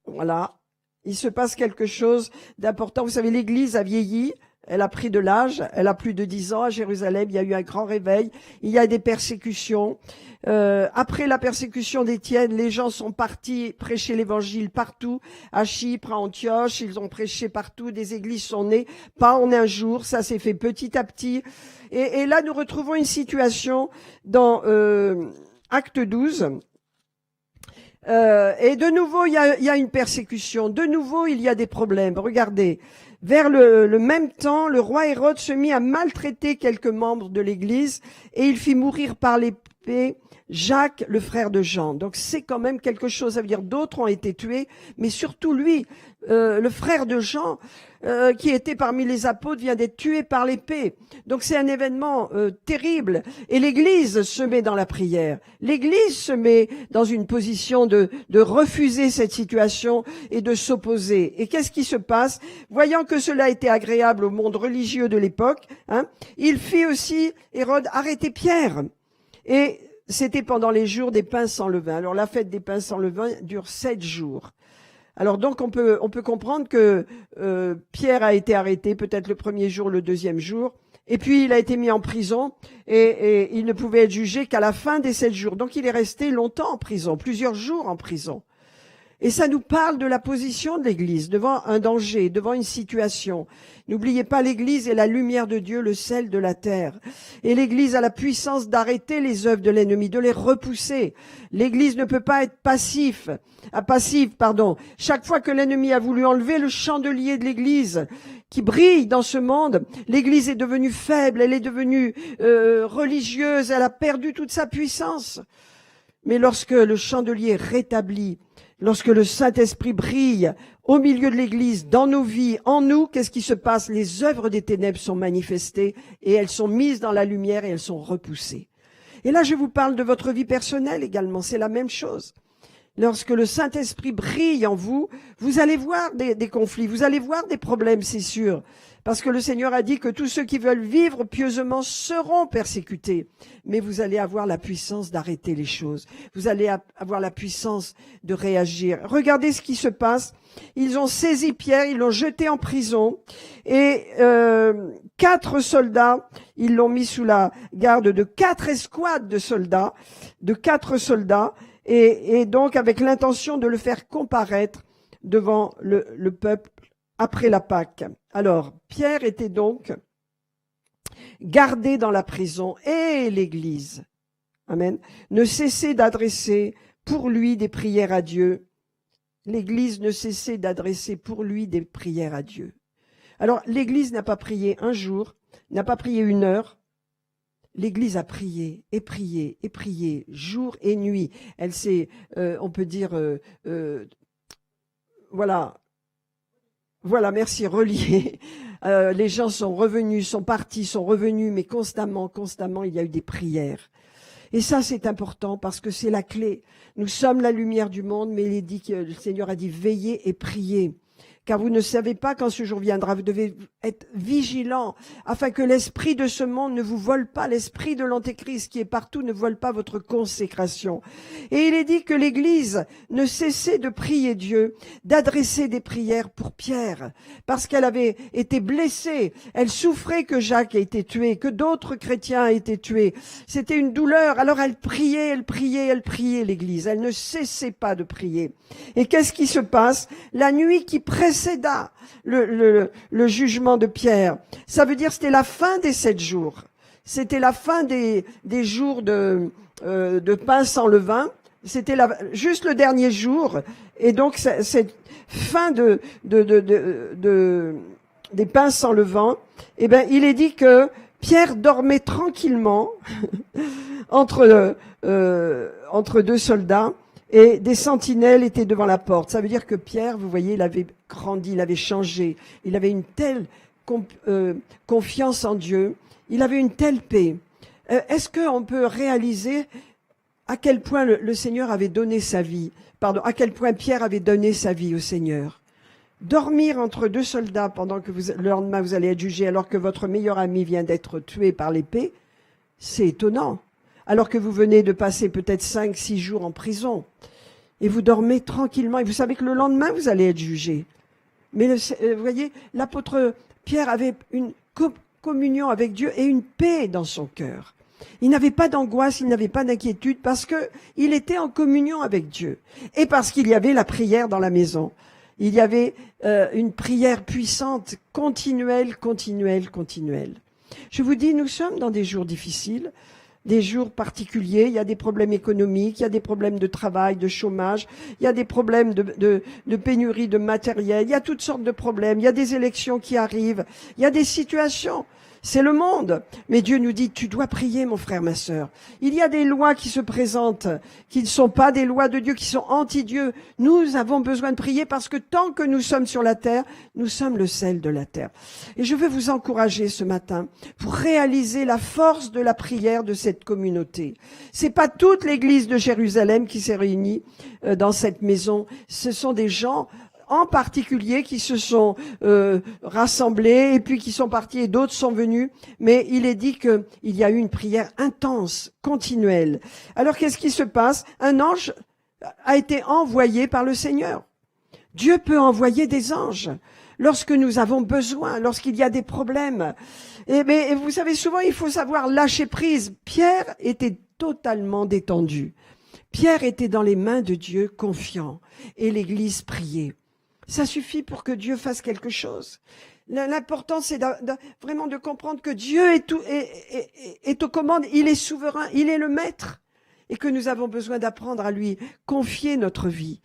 [SPEAKER 1] Voilà, il se passe quelque chose d'important. Vous savez, l'Église a vieilli, elle a pris de l'âge, elle a plus de 10 ans à Jérusalem, il y a eu un grand réveil, il y a des persécutions. Après la persécution d'Étienne, les gens sont partis prêcher l'Évangile partout, à Chypre, à Antioche, ils ont prêché partout, des églises sont nées, pas en un jour, ça s'est fait petit à petit. Et là, nous retrouvons une situation dans Acte 12. Et de nouveau, il y a une persécution. De nouveau, il y a des problèmes. Regardez, vers le même temps, le roi Hérode se mit à maltraiter quelques membres de l'Église et il fit mourir par l'épée Jacques, le frère de Jean. Donc c'est quand même quelque chose. Ça veut dire d'autres ont été tués, mais surtout lui, le frère de Jean, qui était parmi les apôtres, vient d'être tué par l'épée. Donc c'est un événement terrible. Et l'Église se met dans la prière. L'Église se met dans une position de refuser cette situation et de s'opposer. Et qu'est-ce qui se passe? Voyant que cela était agréable au monde religieux de l'époque, il fit aussi, Hérode, arrêter Pierre. Et c'était pendant les jours des pains sans levain. Alors la fête des pains sans levain dure 7 jours. Alors donc on peut comprendre que Pierre a été arrêté peut-être le premier jour, le deuxième jour, et puis il a été mis en prison et il ne pouvait être jugé qu'à la fin des 7 jours. Donc il est resté longtemps en prison, plusieurs jours en prison. Et ça nous parle de la position de l'Église devant un danger, devant une situation. N'oubliez pas, l'Église est la lumière de Dieu, le sel de la terre. Et l'Église a la puissance d'arrêter les œuvres de l'ennemi, de les repousser. L'Église ne peut pas être passive. Chaque fois que l'ennemi a voulu enlever le chandelier de l'Église qui brille dans ce monde, l'Église est devenue faible, elle est devenue religieuse, elle a perdu toute sa puissance. Mais lorsque le chandelier est rétabli, lorsque le Saint-Esprit brille au milieu de l'Église, dans nos vies, en nous, qu'est-ce qui se passe? Les œuvres des ténèbres sont manifestées et elles sont mises dans la lumière et elles sont repoussées. Et là, je vous parle de votre vie personnelle également, c'est la même chose. Lorsque le Saint-Esprit brille en vous, vous allez voir des conflits, vous allez voir des problèmes, c'est sûr. Parce que le Seigneur a dit que tous ceux qui veulent vivre pieusement seront persécutés. Mais vous allez avoir la puissance d'arrêter les choses. Vous allez avoir la puissance de réagir. Regardez ce qui se passe. Ils ont saisi Pierre, ils l'ont jeté en prison. Et 4 soldats, ils l'ont mis sous la garde de 4 escouades de soldats. Et donc avec l'intention de le faire comparaître devant le peuple après la Pâque. Alors, Pierre était donc gardé dans la prison et l'Église, amen, ne cessait d'adresser pour lui des prières à Dieu. L'Église ne cessait d'adresser pour lui des prières à Dieu. Alors, l'Église n'a pas prié un jour, n'a pas prié 1 heure. L'Église a prié et prié et prié, jour et nuit. Elle s'est, on peut dire, voilà, merci, relié. Les gens sont revenus, sont partis, sont revenus, mais constamment, il y a eu des prières. Et ça, c'est important parce que c'est la clé. Nous sommes la lumière du monde, mais le Seigneur a dit veillez et priez. Car vous ne savez pas quand ce jour viendra. Vous devez être vigilants afin que l'esprit de ce monde ne vous vole pas. L'esprit de l'Antéchrist qui est partout ne vole pas votre consécration. Et il est dit que l'Église ne cessait de prier Dieu, d'adresser des prières pour Pierre, parce qu'elle avait été blessée. Elle souffrait que Jacques ait été tué, que d'autres chrétiens aient été tués. C'était une douleur. Alors elle priait, l'Église. Elle ne cessait pas de prier. Et qu'est-ce qui se passe? La nuit qui précéda le jugement de Pierre, ça veut dire c'était la fin des 7 jours. C'était la fin des jours de pain sans levain. C'était juste le dernier jour. Et donc cette fin des pains sans levain, eh ben il est dit que Pierre dormait tranquillement entre 2 soldats. Et des sentinelles étaient devant la porte. Ça veut dire que Pierre, vous voyez, il avait grandi, il avait changé. Il avait une telle confiance en Dieu. Il avait une telle paix. Est-ce qu'on peut réaliser à quel point le Seigneur avait donné sa vie, à quel point Pierre avait donné sa vie au Seigneur? Dormir entre 2 soldats pendant que le lendemain vous allez être jugé alors que votre meilleur ami vient d'être tué par l'épée, c'est étonnant. alors que vous venez de passer peut-être 5, 6 jours en prison. Et vous dormez tranquillement, et vous savez que le lendemain, vous allez être jugé. Mais vous voyez, l'apôtre Pierre avait une communion avec Dieu et une paix dans son cœur. Il n'avait pas d'angoisse, il n'avait pas d'inquiétude parce que il était en communion avec Dieu et parce qu'il y avait la prière dans la maison. Il y avait une prière puissante, continuelle. Je vous dis, nous sommes dans des jours difficiles, des jours particuliers. Il y a des problèmes économiques, il y a des problèmes de travail, de chômage, il y a des problèmes de pénurie de matériel, il y a toutes sortes de problèmes, il y a des élections qui arrivent, il y a des situations. C'est le monde. Mais Dieu nous dit, tu dois prier, mon frère, ma sœur. Il y a des lois qui se présentent, qui ne sont pas des lois de Dieu, qui sont anti-Dieu. Nous avons besoin de prier parce que tant que nous sommes sur la terre, nous sommes le sel de la terre. Et je veux vous encourager ce matin pour réaliser la force de la prière de cette communauté. C'est pas toute l'église de Jérusalem qui s'est réunie dans cette maison. Ce sont des gens en particulier qui se sont rassemblés et puis qui sont partis et d'autres sont venus. Mais il est dit qu'il y a eu une prière intense, continuelle. Alors qu'est-ce qui se passe? Un ange a été envoyé par le Seigneur. Dieu peut envoyer des anges lorsque nous avons besoin, lorsqu'il y a des problèmes. Mais vous savez, souvent il faut savoir lâcher prise. Pierre était totalement détendu. Pierre était dans les mains de Dieu, confiant, et l'Église priait. Ça suffit pour que Dieu fasse quelque chose. L'important, c'est vraiment de comprendre que Dieu est aux commandes, il est souverain, il est le maître, et que nous avons besoin d'apprendre à lui confier notre vie.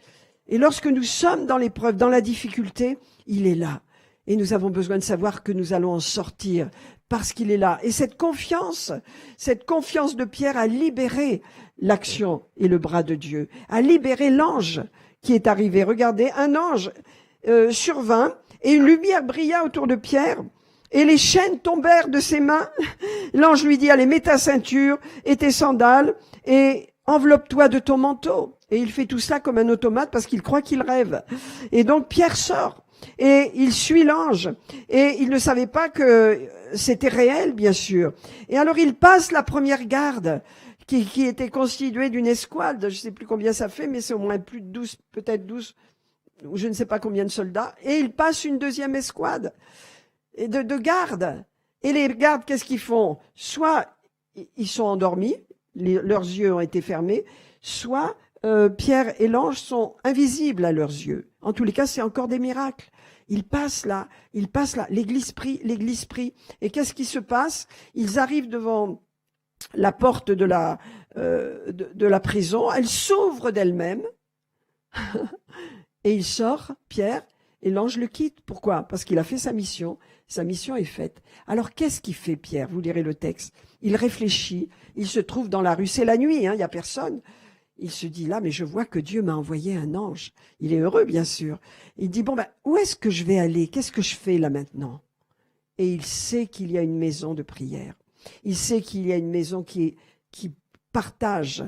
[SPEAKER 1] Et lorsque nous sommes dans l'épreuve, dans la difficulté, il est là. Et nous avons besoin de savoir que nous allons en sortir parce qu'il est là. Et cette confiance de Pierre a libéré l'action et le bras de Dieu, a libéré l'ange qui est arrivé. Regardez, un ange survint et une lumière brilla autour de Pierre et les chaînes tombèrent de ses mains. L'ange lui dit, allez, mets ta ceinture et tes sandales et enveloppe-toi de ton manteau. Et il fait tout ça comme un automate parce qu'il croit qu'il rêve. Et donc Pierre sort et il suit l'ange et il ne savait pas que c'était réel, bien sûr. Et alors il passe la première garde qui était constituée d'une escouade. Je ne sais plus combien ça fait, mais c'est au moins plus de 12, peut-être 12, ou je ne sais pas combien de soldats. Et il passe une deuxième escouade de gardes. Et les gardes, qu'est-ce qu'ils font? Soit ils sont endormis, leurs yeux ont été fermés, soit Pierre et l'ange sont invisibles à leurs yeux. En tous les cas, c'est encore des miracles. Ils passent là, l'église prie. Et qu'est-ce qui se passe? Ils arrivent devant la porte de la prison, elle s'ouvre d'elle-même et il sort, Pierre, et l'ange le quitte. Pourquoi? Parce qu'il a fait sa mission est faite. Alors qu'est-ce qu'il fait Pierre? Vous lirez le texte. Il réfléchit, il se trouve dans la rue, c'est la nuit, il n'y a personne. Il se dit là, mais je vois que Dieu m'a envoyé un ange. Il est heureux, bien sûr. Il dit, bon, où est-ce que je vais aller? Qu'est-ce que je fais là maintenant? Et il sait qu'il y a une maison de prière. Il sait qu'il y a une maison qui partage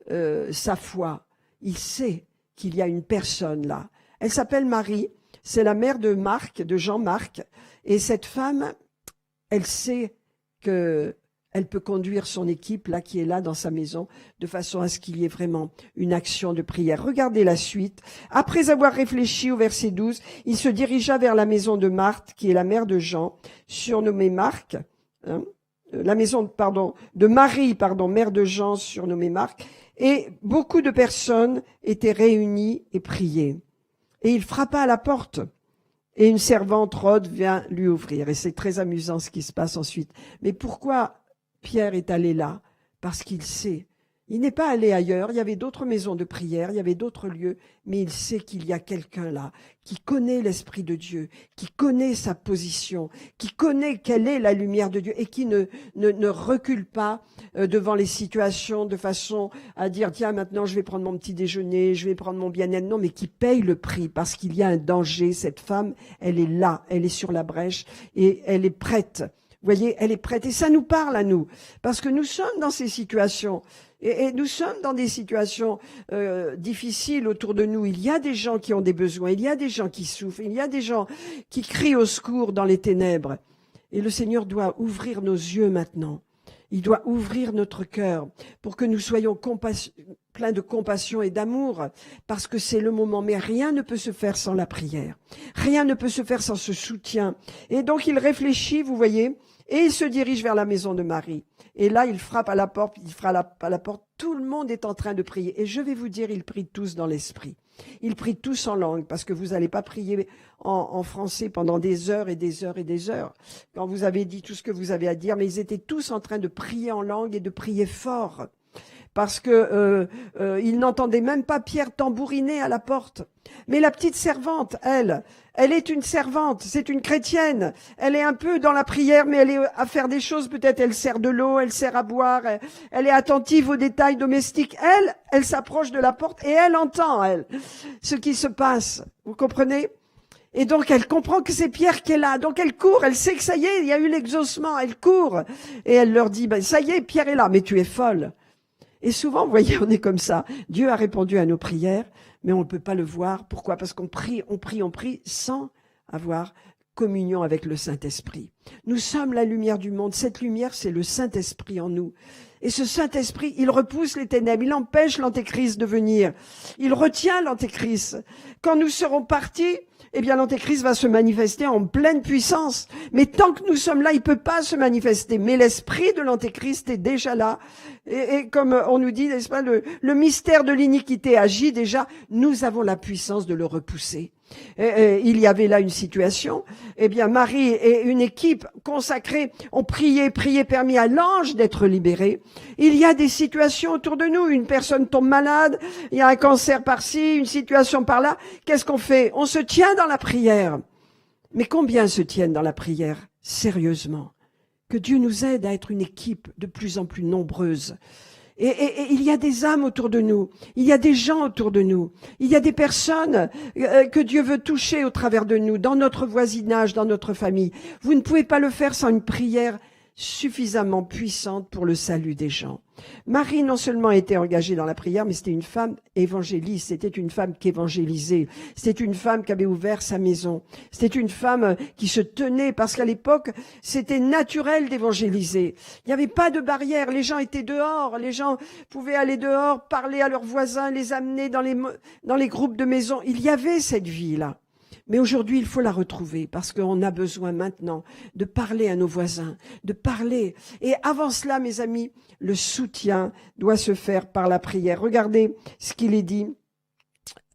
[SPEAKER 1] sa foi. Il sait qu'il y a une personne là. Elle s'appelle Marie, c'est la mère de Marc, de Jean-Marc. Et cette femme, elle sait qu'elle peut conduire son équipe là qui est là dans sa maison de façon à ce qu'il y ait vraiment une action de prière. Regardez la suite. Après avoir réfléchi au verset 12, il se dirigea vers la maison de Marthe, qui est la mère de Jean, surnommée Marc. La maison, de Marie, mère de Jean, surnommée Marc, et beaucoup de personnes étaient réunies et priaient. Et il frappa à la porte, et une servante Rhode vient lui ouvrir. Et c'est très amusant ce qui se passe ensuite. Mais pourquoi Pierre est allé là? Parce qu'il sait. Il n'est pas allé ailleurs, il y avait d'autres maisons de prière, il y avait d'autres lieux, mais il sait qu'il y a quelqu'un là qui connaît l'Esprit de Dieu, qui connaît sa position, qui connaît quelle est la lumière de Dieu et qui ne recule pas devant les situations de façon à dire tiens maintenant je vais prendre mon petit déjeuner, je vais prendre mon bien-être. Non, mais qui paye le prix parce qu'il y a un danger. Cette femme, elle est là, elle est sur la brèche et elle est prête. Vous voyez, elle est prête et ça nous parle à nous parce que nous sommes dans ces situations. Et nous sommes dans des situations difficiles autour de nous. Il y a des gens qui ont des besoins, il y a des gens qui souffrent, il y a des gens qui crient au secours dans les ténèbres. Et le Seigneur doit ouvrir nos yeux maintenant Il doit ouvrir notre cœur pour que nous soyons pleins de compassion et d'amour, parce que c'est le moment. Mais rien ne peut se faire sans la prière. Rien ne peut se faire sans ce soutien. Et donc il réfléchit, vous voyez, et il se dirige vers la maison de Marie. Et là, il frappe à la porte, à la porte. Tout le monde est en train de prier. Et je vais vous dire, ils prient tous dans l'esprit. Ils prient tous en langue, parce que vous n'allez pas prier en français pendant des heures et des heures et des heures, quand vous avez dit tout ce que vous avez à dire, mais ils étaient tous en train de prier en langue et de prier fort, parce que ils n'entendaient même pas Pierre tambouriner à la porte. Mais la petite servante, elle est une servante, c'est une chrétienne. Elle est un peu dans la prière, mais elle est à faire des choses. Peut-être elle sert de l'eau, elle sert à boire, elle est attentive aux détails domestiques. Elle s'approche de la porte et elle entend, ce qui se passe. Vous comprenez? Et donc elle comprend que c'est Pierre qui est là. Donc elle court, elle sait que ça y est, il y a eu l'exaucement. Elle court et elle leur dit, ça y est, Pierre est là, mais tu es folle. Et souvent, vous voyez, on est comme ça. Dieu a répondu à nos prières, mais on ne peut pas le voir. Pourquoi? Parce qu'on prie sans avoir communion avec le Saint-Esprit. Nous sommes la lumière du monde. Cette lumière, c'est le Saint-Esprit en nous. Et ce Saint-Esprit, il repousse les ténèbres, il empêche l'Antéchrist de venir. Il retient l'Antéchrist. Quand nous serons partis, eh bien l'Antéchrist va se manifester en pleine puissance. Mais tant que nous sommes là, il peut pas se manifester. Mais l'esprit de l'Antéchrist est déjà là. Et comme on nous dit, n'est-ce pas, le mystère de l'iniquité agit déjà. Nous avons la puissance de le repousser. Il y avait là une situation. Eh bien, Marie et une équipe consacrée ont prié, permis à l'ange d'être libéré. Il y a des situations autour de nous. Une personne tombe malade, il y a un cancer par-ci, une situation par-là. Qu'est-ce qu'on fait? On se tient dans la prière. Mais combien se tiennent dans la prière? Sérieusement. Que Dieu nous aide à être une équipe de plus en plus nombreuse. Et il y a des âmes autour de nous, il y a des gens autour de nous, il y a des personnes que Dieu veut toucher au travers de nous, dans notre voisinage, dans notre famille. Vous ne pouvez pas le faire sans une prière suffisamment puissante pour le salut des gens. Marie non seulement était engagée dans la prière, mais c'était une femme évangéliste, c'était une femme qui évangélisait, c'était une femme qui avait ouvert sa maison, c'était une femme qui se tenait, parce qu'à l'époque, c'était naturel d'évangéliser. Il n'y avait pas de barrière, les gens étaient dehors, les gens pouvaient aller dehors, parler à leurs voisins, les amener dans les groupes de maisons. Il y avait cette vie-là. Mais aujourd'hui, il faut la retrouver parce qu'on a besoin maintenant de parler à nos voisins, de parler. Et avant cela, mes amis, le soutien doit se faire par la prière. Regardez ce qu'il est dit.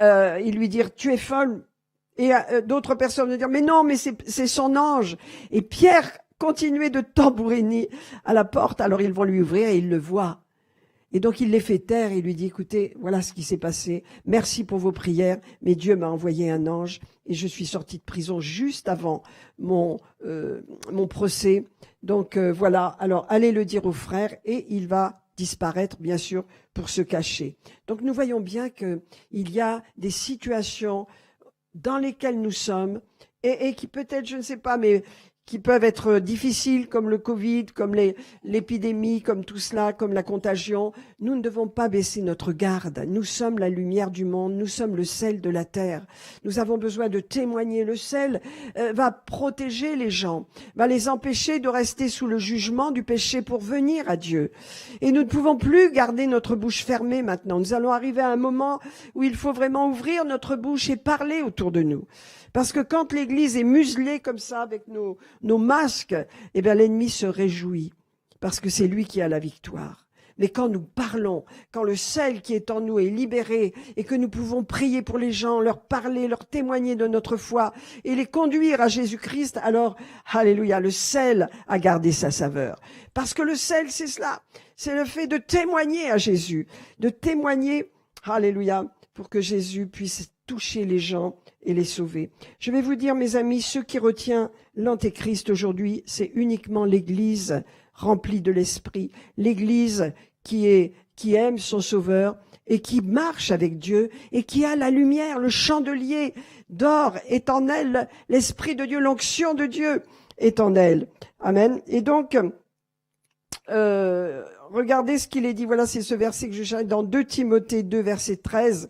[SPEAKER 1] Il lui dit, tu es folle. Et d'autres personnes vont dire, mais non, mais c'est son ange. Et Pierre continuait de tambouriner à la porte. Alors ils vont lui ouvrir et il le voit. Et donc il les fait taire et il lui dit, écoutez, voilà ce qui s'est passé. Merci pour vos prières, mais Dieu m'a envoyé un ange et je suis sortie de prison juste avant mon procès. Donc voilà, alors allez le dire aux frères et il va disparaître, bien sûr, pour se cacher. Donc nous voyons bien qu'il y a des situations dans lesquelles nous sommes et qui peut-être, je ne sais pas, mais qui peuvent être difficiles, comme le Covid, comme l'épidémie, comme tout cela, comme la contagion. Nous ne devons pas baisser notre garde. Nous sommes la lumière du monde, nous sommes le sel de la terre. Nous avons besoin de témoigner. Le sel va protéger les gens, va les empêcher de rester sous le jugement du péché pour venir à Dieu. Et nous ne pouvons plus garder notre bouche fermée maintenant. Nous allons arriver à un moment où il faut vraiment ouvrir notre bouche et parler autour de nous. Parce que quand l'Église est muselée comme ça avec nos masques, eh bien l'ennemi se réjouit parce que c'est lui qui a la victoire. Mais quand nous parlons, quand le sel qui est en nous est libéré et que nous pouvons prier pour les gens, leur parler, leur témoigner de notre foi et les conduire à Jésus-Christ, alors, alléluia, le sel a gardé sa saveur. Parce que le sel, c'est cela, c'est le fait de témoigner à Jésus, de témoigner, alléluia, pour que Jésus puisse toucher les gens et les sauver. Je vais vous dire, mes amis, ce qui retient l'Antéchrist aujourd'hui, c'est uniquement l'Église remplie de l'Esprit, l'Église qui aime son Sauveur et qui marche avec Dieu et qui a la lumière, le chandelier d'or est en elle, l'Esprit de Dieu, l'onction de Dieu est en elle. Amen. Et donc, regardez ce qu'il est dit. Voilà, c'est ce verset que je cherche dans 2 Timothée 2, verset 13.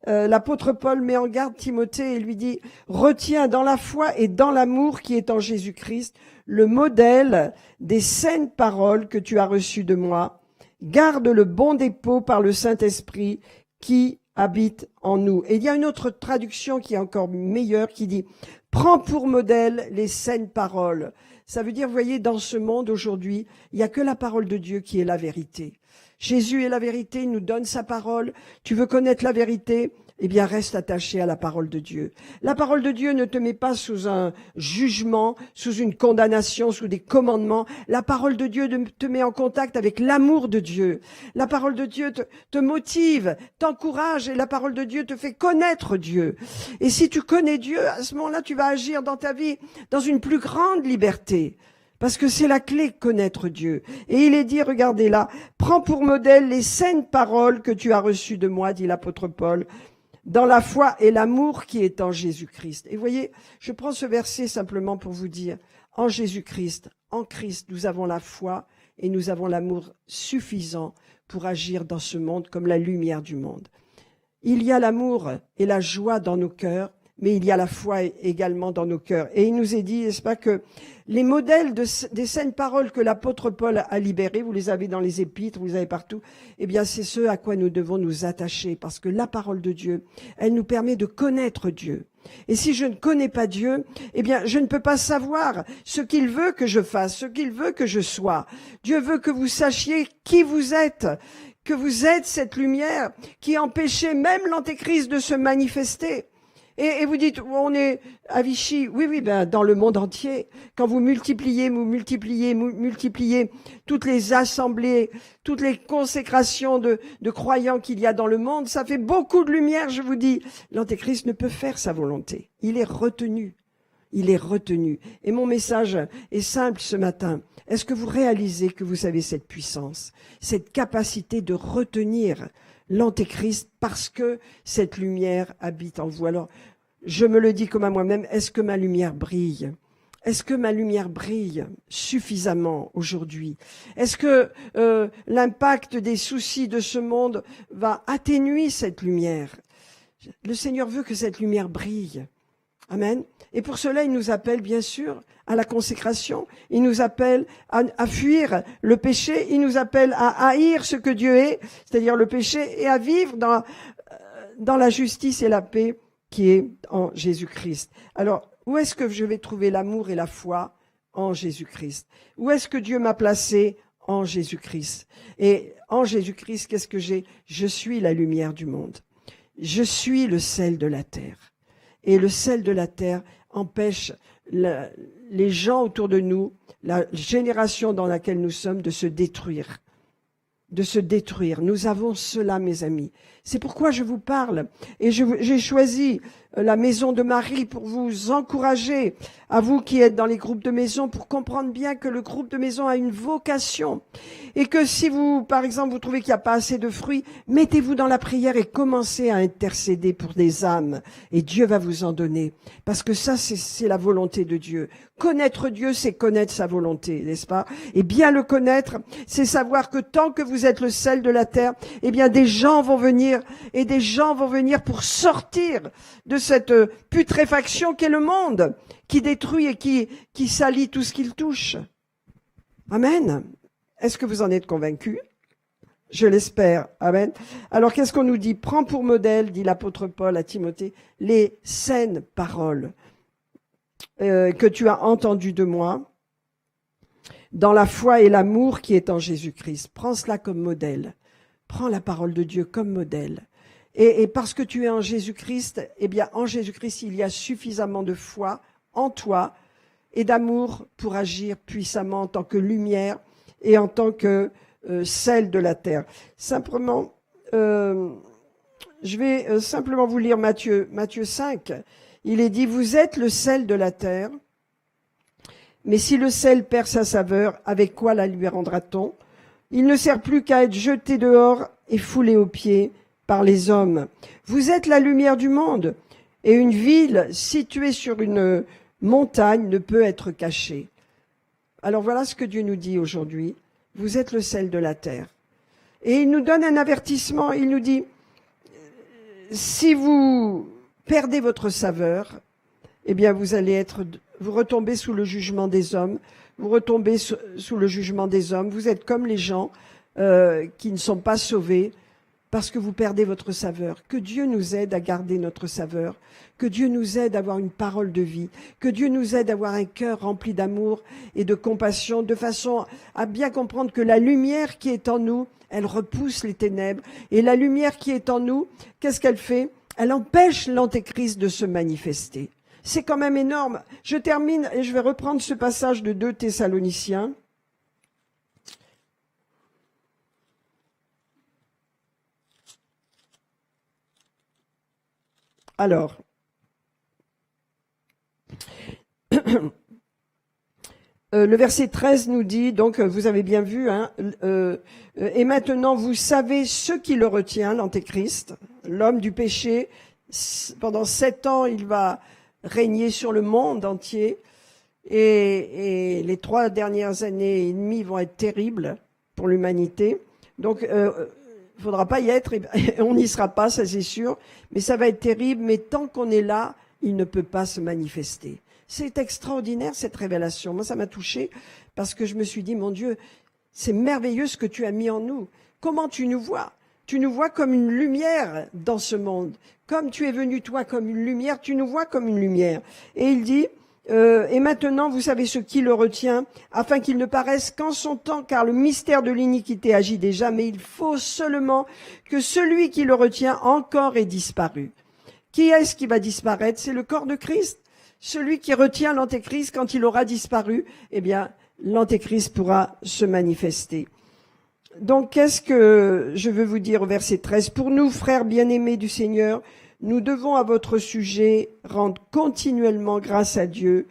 [SPEAKER 1] l'apôtre Paul met en garde Timothée et lui dit « Retiens dans la foi et dans l'amour qui est en Jésus-Christ le modèle des saines paroles que tu as reçues de moi. Garde le bon dépôt par le Saint-Esprit qui habite en nous. » Et il y a une autre traduction qui est encore meilleure qui dit « Prends pour modèle les saines paroles. » Ça veut dire, vous voyez, dans ce monde aujourd'hui, il n'y a que la parole de Dieu qui est la vérité. Jésus est la vérité, il nous donne sa parole. Tu veux connaître la vérité? Eh bien, reste attaché à la parole de Dieu. La parole de Dieu ne te met pas sous un jugement, sous une condamnation, sous des commandements. La parole de Dieu te met en contact avec l'amour de Dieu. La parole de Dieu te motive, t'encourage, et la parole de Dieu te fait connaître Dieu. Et si tu connais Dieu, à ce moment-là, tu vas agir dans ta vie dans une plus grande liberté. Parce que c'est la clé, connaître Dieu. Et il est dit, regardez là, prends pour modèle les saines paroles que tu as reçues de moi, dit l'apôtre Paul, dans la foi et l'amour qui est en Jésus-Christ. Et voyez, je prends ce verset simplement pour vous dire, en Jésus-Christ, en Christ, nous avons la foi et nous avons l'amour suffisant pour agir dans ce monde comme la lumière du monde. Il y a l'amour et la joie dans nos cœurs, mais il y a la foi également dans nos cœurs. Et il nous est dit, n'est-ce pas, que les modèles des saines paroles que l'apôtre Paul a libérées, vous les avez dans les épîtres, vous les avez partout, eh bien c'est ce à quoi nous devons nous attacher, parce que la parole de Dieu, elle nous permet de connaître Dieu. Et si je ne connais pas Dieu, eh bien je ne peux pas savoir ce qu'il veut que je fasse, ce qu'il veut que je sois. Dieu veut que vous sachiez qui vous êtes, que vous êtes cette lumière qui empêchait même l'antéchrist de se manifester. Et vous dites, on est à Vichy. Oui, ben, dans le monde entier. Quand vous multipliez toutes les assemblées, toutes les consécrations de croyants qu'il y a dans le monde, ça fait beaucoup de lumière, je vous dis. L'antéchrist ne peut faire sa volonté. Il est retenu. Il est retenu. Et mon message est simple ce matin. Est-ce que vous réalisez que vous avez cette puissance, cette capacité de retenir l'antéchrist parce que cette lumière habite en vous? Alors, je me le dis comme à moi-même, est-ce que ma lumière brille? Est-ce que ma lumière brille suffisamment aujourd'hui? Est-ce que l'impact des soucis de ce monde va atténuer cette lumière? Le Seigneur veut que cette lumière brille. Amen. Et pour cela, il nous appelle, bien sûr, à la consécration. Il nous appelle à fuir le péché. Il nous appelle à haïr ce que Dieu est, c'est-à-dire le péché, et à vivre dans la justice et la paix qui est en Jésus-Christ. Alors, où est-ce que je vais trouver l'amour et la foi? En Jésus-Christ. Où est-ce que Dieu m'a placé? En Jésus-Christ. Et en Jésus-Christ, qu'est-ce que j'ai? Je suis la lumière du monde. Je suis le sel de la terre. Et le sel de la terre empêche les gens autour de nous, la génération dans laquelle nous sommes, de se détruire. De se détruire. Nous avons cela, mes amis. C'est pourquoi je vous parle. Et j'ai choisi la Maison de Marie pour vous encourager, à vous qui êtes dans les groupes de maison, pour comprendre bien que le groupe de maison a une vocation. Et que si vous, par exemple, vous trouvez qu'il n'y a pas assez de fruits, mettez-vous dans la prière et commencez à intercéder pour des âmes. Et Dieu va vous en donner. Parce que ça, c'est la volonté de Dieu. Connaître Dieu, c'est connaître sa volonté, n'est-ce pas? Et bien le connaître, c'est savoir que tant que vous êtes le sel de la terre, eh bien des gens vont venir, et des gens vont venir pour sortir de cette putréfaction qu'est le monde, qui détruit et qui salit tout ce qu'il touche. Amen. Est-ce que vous en êtes convaincus? Je l'espère. Amen. Alors qu'est-ce qu'on nous dit? Prends pour modèle, dit l'apôtre Paul à Timothée, les saines paroles que tu as entendues de moi, dans la foi et l'amour qui est en Jésus-Christ. Prends cela comme modèle. Prends la parole de Dieu comme modèle. Et parce que tu es en Jésus-Christ, eh bien, en Jésus-Christ, il y a suffisamment de foi en toi et d'amour pour agir puissamment en tant que lumière et en tant que sel de la terre. Simplement, je vais simplement vous lire Matthieu 5. Il est dit, vous êtes le sel de la terre, mais si le sel perd sa saveur, avec quoi la lui rendra-t-on? Il ne sert plus qu'à être jeté dehors et foulé aux pieds par les hommes. Vous êtes la lumière du monde, et une ville située sur une montagne ne peut être cachée. Alors voilà ce que Dieu nous dit aujourd'hui. Vous êtes le sel de la terre. Et il nous donne un avertissement, il nous dit, si vous perdez votre saveur, eh bien vous retombez sous le jugement des hommes, vous retombez sous le jugement des hommes, vous êtes comme les gens qui ne sont pas sauvés parce que vous perdez votre saveur. Que Dieu nous aide à garder notre saveur, que Dieu nous aide à avoir une parole de vie, que Dieu nous aide à avoir un cœur rempli d'amour et de compassion, de façon à bien comprendre que la lumière qui est en nous, elle repousse les ténèbres. Et la lumière qui est en nous, qu'est-ce qu'elle fait? Elle empêche l'antéchrist de se manifester. C'est quand même énorme. Je termine et je vais reprendre ce passage de 2 Thessaloniciens. Alors, le verset 13 nous dit, donc vous avez bien vu, hein, et maintenant vous savez ce qui le retient, l'antéchrist, l'homme du péché. Pendant 7 ans, il va régner sur le monde entier, et les 3 dernières années et demie vont être terribles pour l'humanité. Donc, il faudra pas y être, et on n'y sera pas, ça c'est sûr, mais ça va être terrible, mais tant qu'on est là, il ne peut pas se manifester. C'est extraordinaire cette révélation. Moi, ça m'a touchée parce que je me suis dit, mon Dieu, c'est merveilleux ce que tu as mis en nous. Comment tu nous vois? Tu nous vois comme une lumière dans ce monde. Comme tu es venu, toi, comme une lumière, tu nous vois comme une lumière. Et il dit, et maintenant, vous savez ce qui le retient, afin qu'il ne paraisse qu'en son temps, car le mystère de l'iniquité agit déjà, mais il faut seulement que celui qui le retient encore ait disparu. Qui est-ce qui va disparaître? C'est le corps de Christ. Celui qui retient l'antéchrist, quand il aura disparu, eh bien, l'antéchrist pourra se manifester. Donc, qu'est-ce que je veux vous dire au verset 13? Pour nous, frères bien-aimés du Seigneur, nous devons à votre sujet rendre continuellement grâce à Dieu,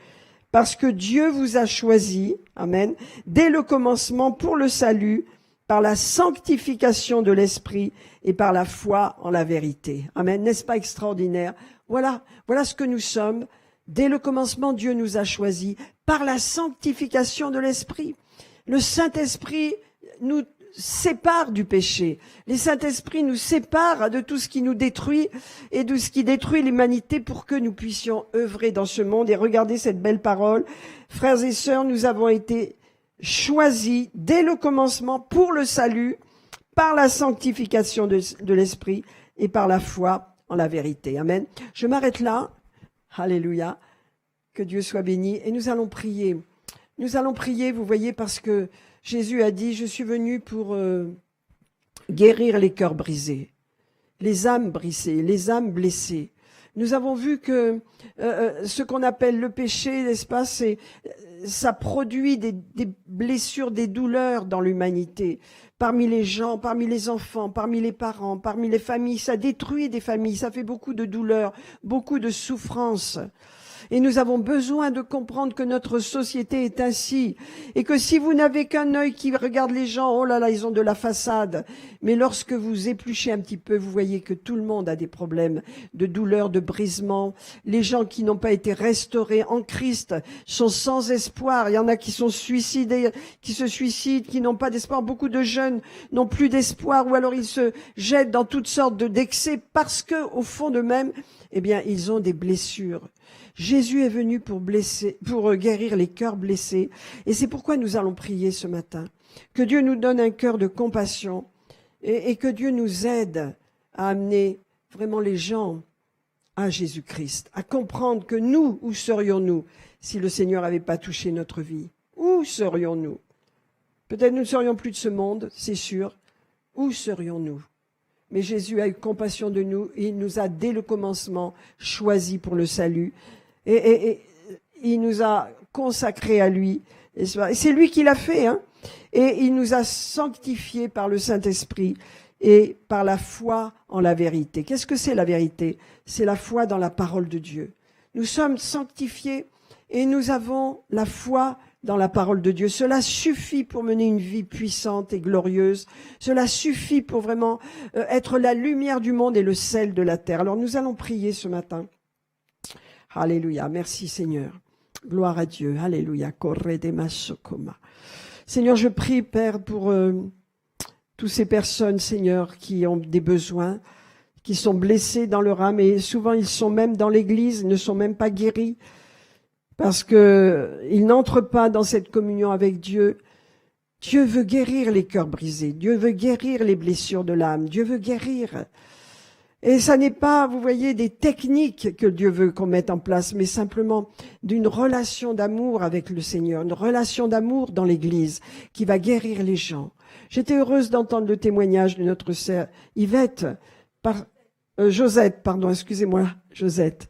[SPEAKER 1] parce que Dieu vous a choisi, amen, dès le commencement pour le salut, par la sanctification de l'esprit et par la foi en la vérité. Amen. N'est-ce pas extraordinaire? Voilà ce que nous sommes. Dès le commencement, Dieu nous a choisis par la sanctification de l'esprit. Le Saint-Esprit nous sépare du péché. Les Saint-Esprit nous séparent de tout ce qui nous détruit et de ce qui détruit l'humanité pour que nous puissions œuvrer dans ce monde. Et regardez cette belle parole. Frères et sœurs, nous avons été choisis dès le commencement pour le salut par la sanctification de l'esprit et par la foi en la vérité. Amen. Je m'arrête là. Alléluia. Que Dieu soit béni. Et nous allons prier. Nous allons prier, vous voyez, parce que Jésus a dit, je suis venu pour guérir les cœurs brisés, les âmes brisées, les âmes blessées. Nous avons vu que ce qu'on appelle le péché, n'est-ce pas, ça produit des blessures, des douleurs dans l'humanité. Parmi les gens, parmi les enfants, parmi les parents, parmi les familles, ça détruit des familles, ça fait beaucoup de douleurs, beaucoup de souffrances. Et nous avons besoin de comprendre que notre société est ainsi. Et que si vous n'avez qu'un œil qui regarde les gens, oh là là, ils ont de la façade. Mais lorsque vous épluchez un petit peu, vous voyez que tout le monde a des problèmes de douleur, de brisement. Les gens qui n'ont pas été restaurés en Christ sont sans espoir. Il y en a qui sont suicidés, qui se suicident, qui n'ont pas d'espoir. Beaucoup de jeunes n'ont plus d'espoir ou alors ils se jettent dans toutes sortes d'excès parce que, au fond d'eux-mêmes, eh bien, ils ont des blessures. Jésus est venu pour guérir les cœurs blessés. Et c'est pourquoi nous allons prier ce matin. Que Dieu nous donne un cœur de compassion et que Dieu nous aide à amener vraiment les gens à Jésus-Christ, à comprendre que nous, où serions-nous si le Seigneur n'avait pas touché notre vie? Où serions-nous? Peut-être nous ne serions plus de ce monde, c'est sûr. Où serions-nous? Mais Jésus a eu compassion de nous et il nous a, dès le commencement, choisis pour le salut. Et il nous a consacrés à lui. Et c'est lui qui l'a fait, hein. Et il nous a sanctifiés par le Saint-Esprit et par la foi en la vérité. Qu'est-ce que c'est la vérité? C'est la foi dans la parole de Dieu. Nous sommes sanctifiés et nous avons la foi dans la parole de Dieu. Cela suffit pour mener une vie puissante et glorieuse. Cela suffit pour vraiment être la lumière du monde et le sel de la terre. Alors nous allons prier ce matin. Alléluia. Merci Seigneur. Gloire à Dieu. Alléluia. Seigneur, je prie, Père, pour toutes ces personnes, Seigneur, qui ont des besoins, qui sont blessés dans leur âme, et souvent ils sont même dans l'église, ils ne sont même pas guéris, parce que ils n'entrent pas dans cette communion avec Dieu. Dieu veut guérir les cœurs brisés, Dieu veut guérir les blessures de l'âme, Dieu veut guérir. Et ça n'est pas, vous voyez, des techniques que Dieu veut qu'on mette en place, mais simplement d'une relation d'amour avec le Seigneur, une relation d'amour dans l'Église qui va guérir les gens. J'étais heureuse d'entendre le témoignage de notre sœur Josette, Josette,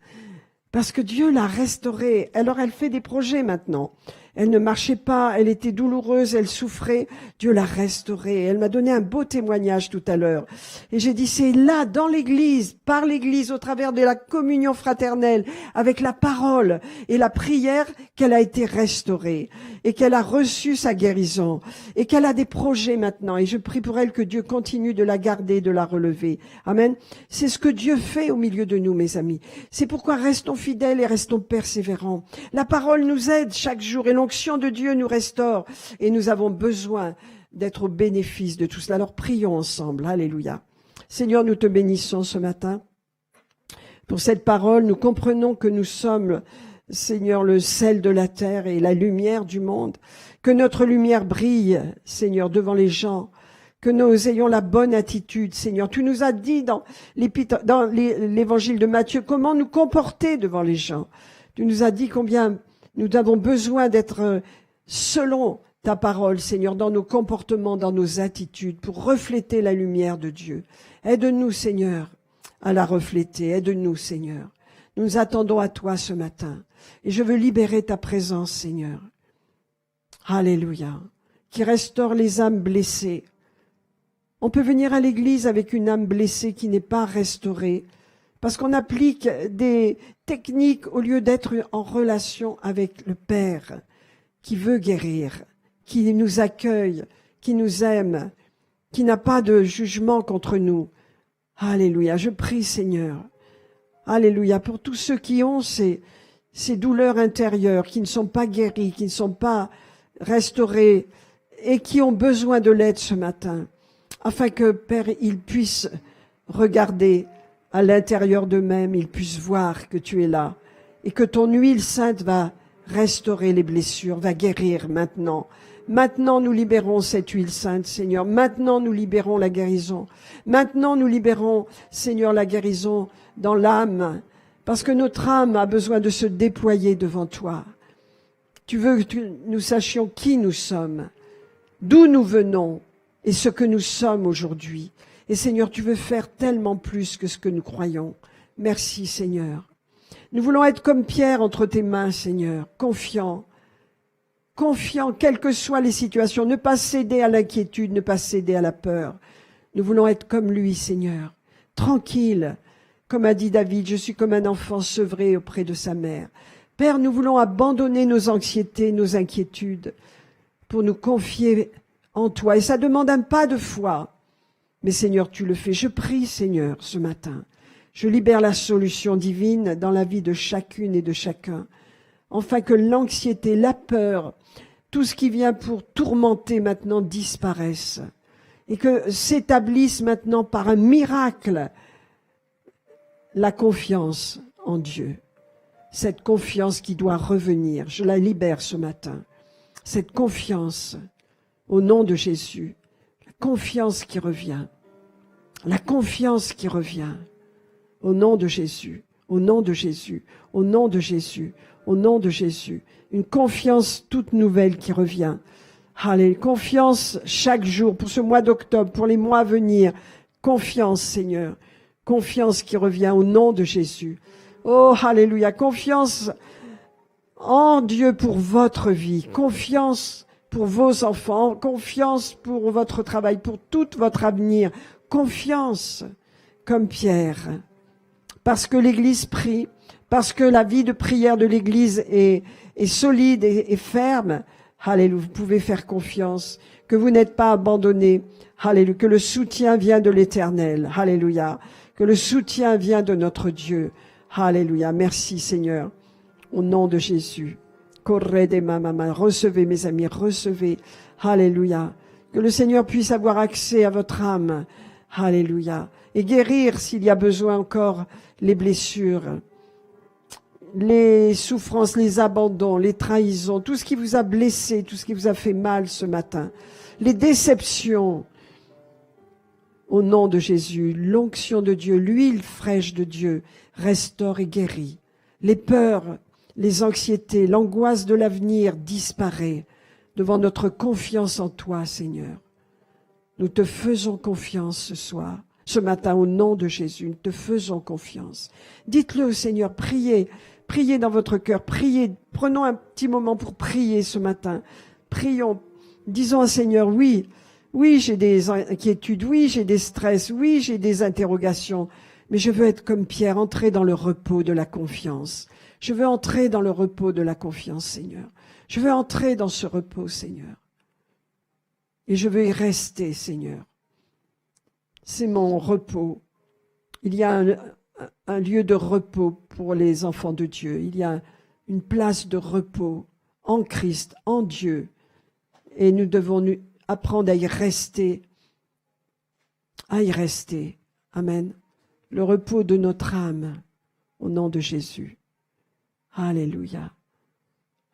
[SPEAKER 1] parce que Dieu l'a restaurée. Alors elle fait des projets maintenant. Elle ne marchait pas, elle était douloureuse, elle souffrait. Dieu l'a restaurée. Elle m'a donné un beau témoignage tout à l'heure. Et j'ai dit, c'est là, dans l'Église, par l'Église, au travers de la communion fraternelle, avec la parole et la prière, qu'elle a été restaurée et qu'elle a reçu sa guérison et qu'elle a des projets maintenant. Et je prie pour elle que Dieu continue de la garder, de la relever. Amen. C'est ce que Dieu fait au milieu de nous, mes amis. C'est pourquoi restons fidèles et restons persévérants. La parole nous aide chaque jour et l'onction de Dieu nous restaure et nous avons besoin d'être au bénéfice de tout cela. Alors prions ensemble. Alléluia. Seigneur, nous te bénissons ce matin pour cette parole. Nous comprenons que nous sommes, Seigneur, le sel de la terre et la lumière du monde. Que notre lumière brille, Seigneur, devant les gens. Que nous ayons la bonne attitude, Seigneur. Tu nous as dit dans l'évangile de Matthieu comment nous comporter devant les gens. Tu nous as dit combien nous avons besoin d'être selon ta parole, Seigneur, dans nos comportements, dans nos attitudes, pour refléter la lumière de Dieu. Aide-nous, Seigneur, à la refléter. Aide-nous, Seigneur. Nous nous attendons à toi ce matin. Et je veux libérer ta présence, Seigneur. Alléluia. Qui restaure les âmes blessées. On peut venir à l'église avec une âme blessée qui n'est pas restaurée, parce qu'on applique des techniques au lieu d'être en relation avec le Père, qui veut guérir, qui nous accueille, qui nous aime, qui n'a pas de jugement contre nous. Alléluia. Je prie, Seigneur. Alléluia. Pour tous ceux qui ont ces douleurs intérieures, qui ne sont pas guéries, qui ne sont pas restaurées et qui ont besoin de l'aide ce matin, afin que, Père, ils puissent regarder à l'intérieur d'eux-mêmes, ils puissent voir que tu es là et que ton huile sainte va restaurer les blessures, va guérir maintenant. Maintenant, nous libérons cette huile sainte, Seigneur. Maintenant, nous libérons la guérison. Maintenant, nous libérons, Seigneur, la guérison dans l'âme, parce que notre âme a besoin de se déployer devant toi. Tu veux que nous sachions qui nous sommes, d'où nous venons et ce que nous sommes aujourd'hui. Et Seigneur, tu veux faire tellement plus que ce que nous croyons. Merci, Seigneur. Nous voulons être comme Pierre entre tes mains, Seigneur, confiants, quelles que soient les situations, ne pas céder à l'inquiétude, ne pas céder à la peur. Nous voulons être comme lui, Seigneur, tranquille, comme a dit David, je suis comme un enfant sevré auprès de sa mère. Père, nous voulons abandonner nos anxiétés, nos inquiétudes, pour nous confier en toi. Et ça demande un pas de foi. Mais Seigneur, tu le fais. Je prie, Seigneur, ce matin. Je libère la solution divine dans la vie de chacune et de chacun, afin que l'anxiété, la peur, tout ce qui vient pour tourmenter maintenant disparaisse et que s'établisse maintenant par un miracle la confiance en Dieu. Cette confiance qui doit revenir, je la libère ce matin. Cette confiance au nom de Jésus, la confiance qui revient, la confiance qui revient. Au nom de Jésus, au nom de Jésus, au nom de Jésus, au nom de Jésus. Une confiance toute nouvelle qui revient. Allez, confiance chaque jour, pour ce mois d'octobre, pour les mois à venir. Confiance, Seigneur. Confiance qui revient au nom de Jésus. Oh, alléluia. Confiance en Dieu pour votre vie. Confiance pour vos enfants. Confiance pour votre travail, pour tout votre avenir. Confiance comme Pierre. Parce que l'Église prie, parce que la vie de prière de l'Église est solide et ferme, alléluia, vous pouvez faire confiance, que vous n'êtes pas abandonnés, alléluia, que le soutien vient de l'Éternel, alléluia, que le soutien vient de notre Dieu, alléluia, merci Seigneur, au nom de Jésus. Recevez mes amis, recevez, alléluia, que le Seigneur puisse avoir accès à votre âme, Alléluia. Et guérir, s'il y a besoin encore, les blessures, les souffrances, les abandons, les trahisons, tout ce qui vous a blessé, tout ce qui vous a fait mal ce matin, les déceptions. Au nom de Jésus, l'onction de Dieu, l'huile fraîche de Dieu restaure et guérit. Les peurs, les anxiétés, l'angoisse de l'avenir disparaît devant notre confiance en toi, Seigneur. Nous te faisons confiance ce soir, ce matin, au nom de Jésus. Nous te faisons confiance. Dites-le au Seigneur, priez, priez dans votre cœur, priez. Prenons un petit moment pour prier ce matin. Prions, disons au Seigneur, oui, oui, j'ai des inquiétudes, oui, j'ai des stress, oui, j'ai des interrogations, mais je veux être comme Pierre, entrer dans le repos de la confiance. Je veux entrer dans le repos de la confiance, Seigneur. Je veux entrer dans ce repos, Seigneur. Et je veux y rester, Seigneur. C'est mon repos. Il y a un lieu de repos pour les enfants de Dieu. Il y a une place de repos en Christ, en Dieu. Et nous devons apprendre à y rester. À y rester. Amen. Le repos de notre âme, au nom de Jésus. Alléluia.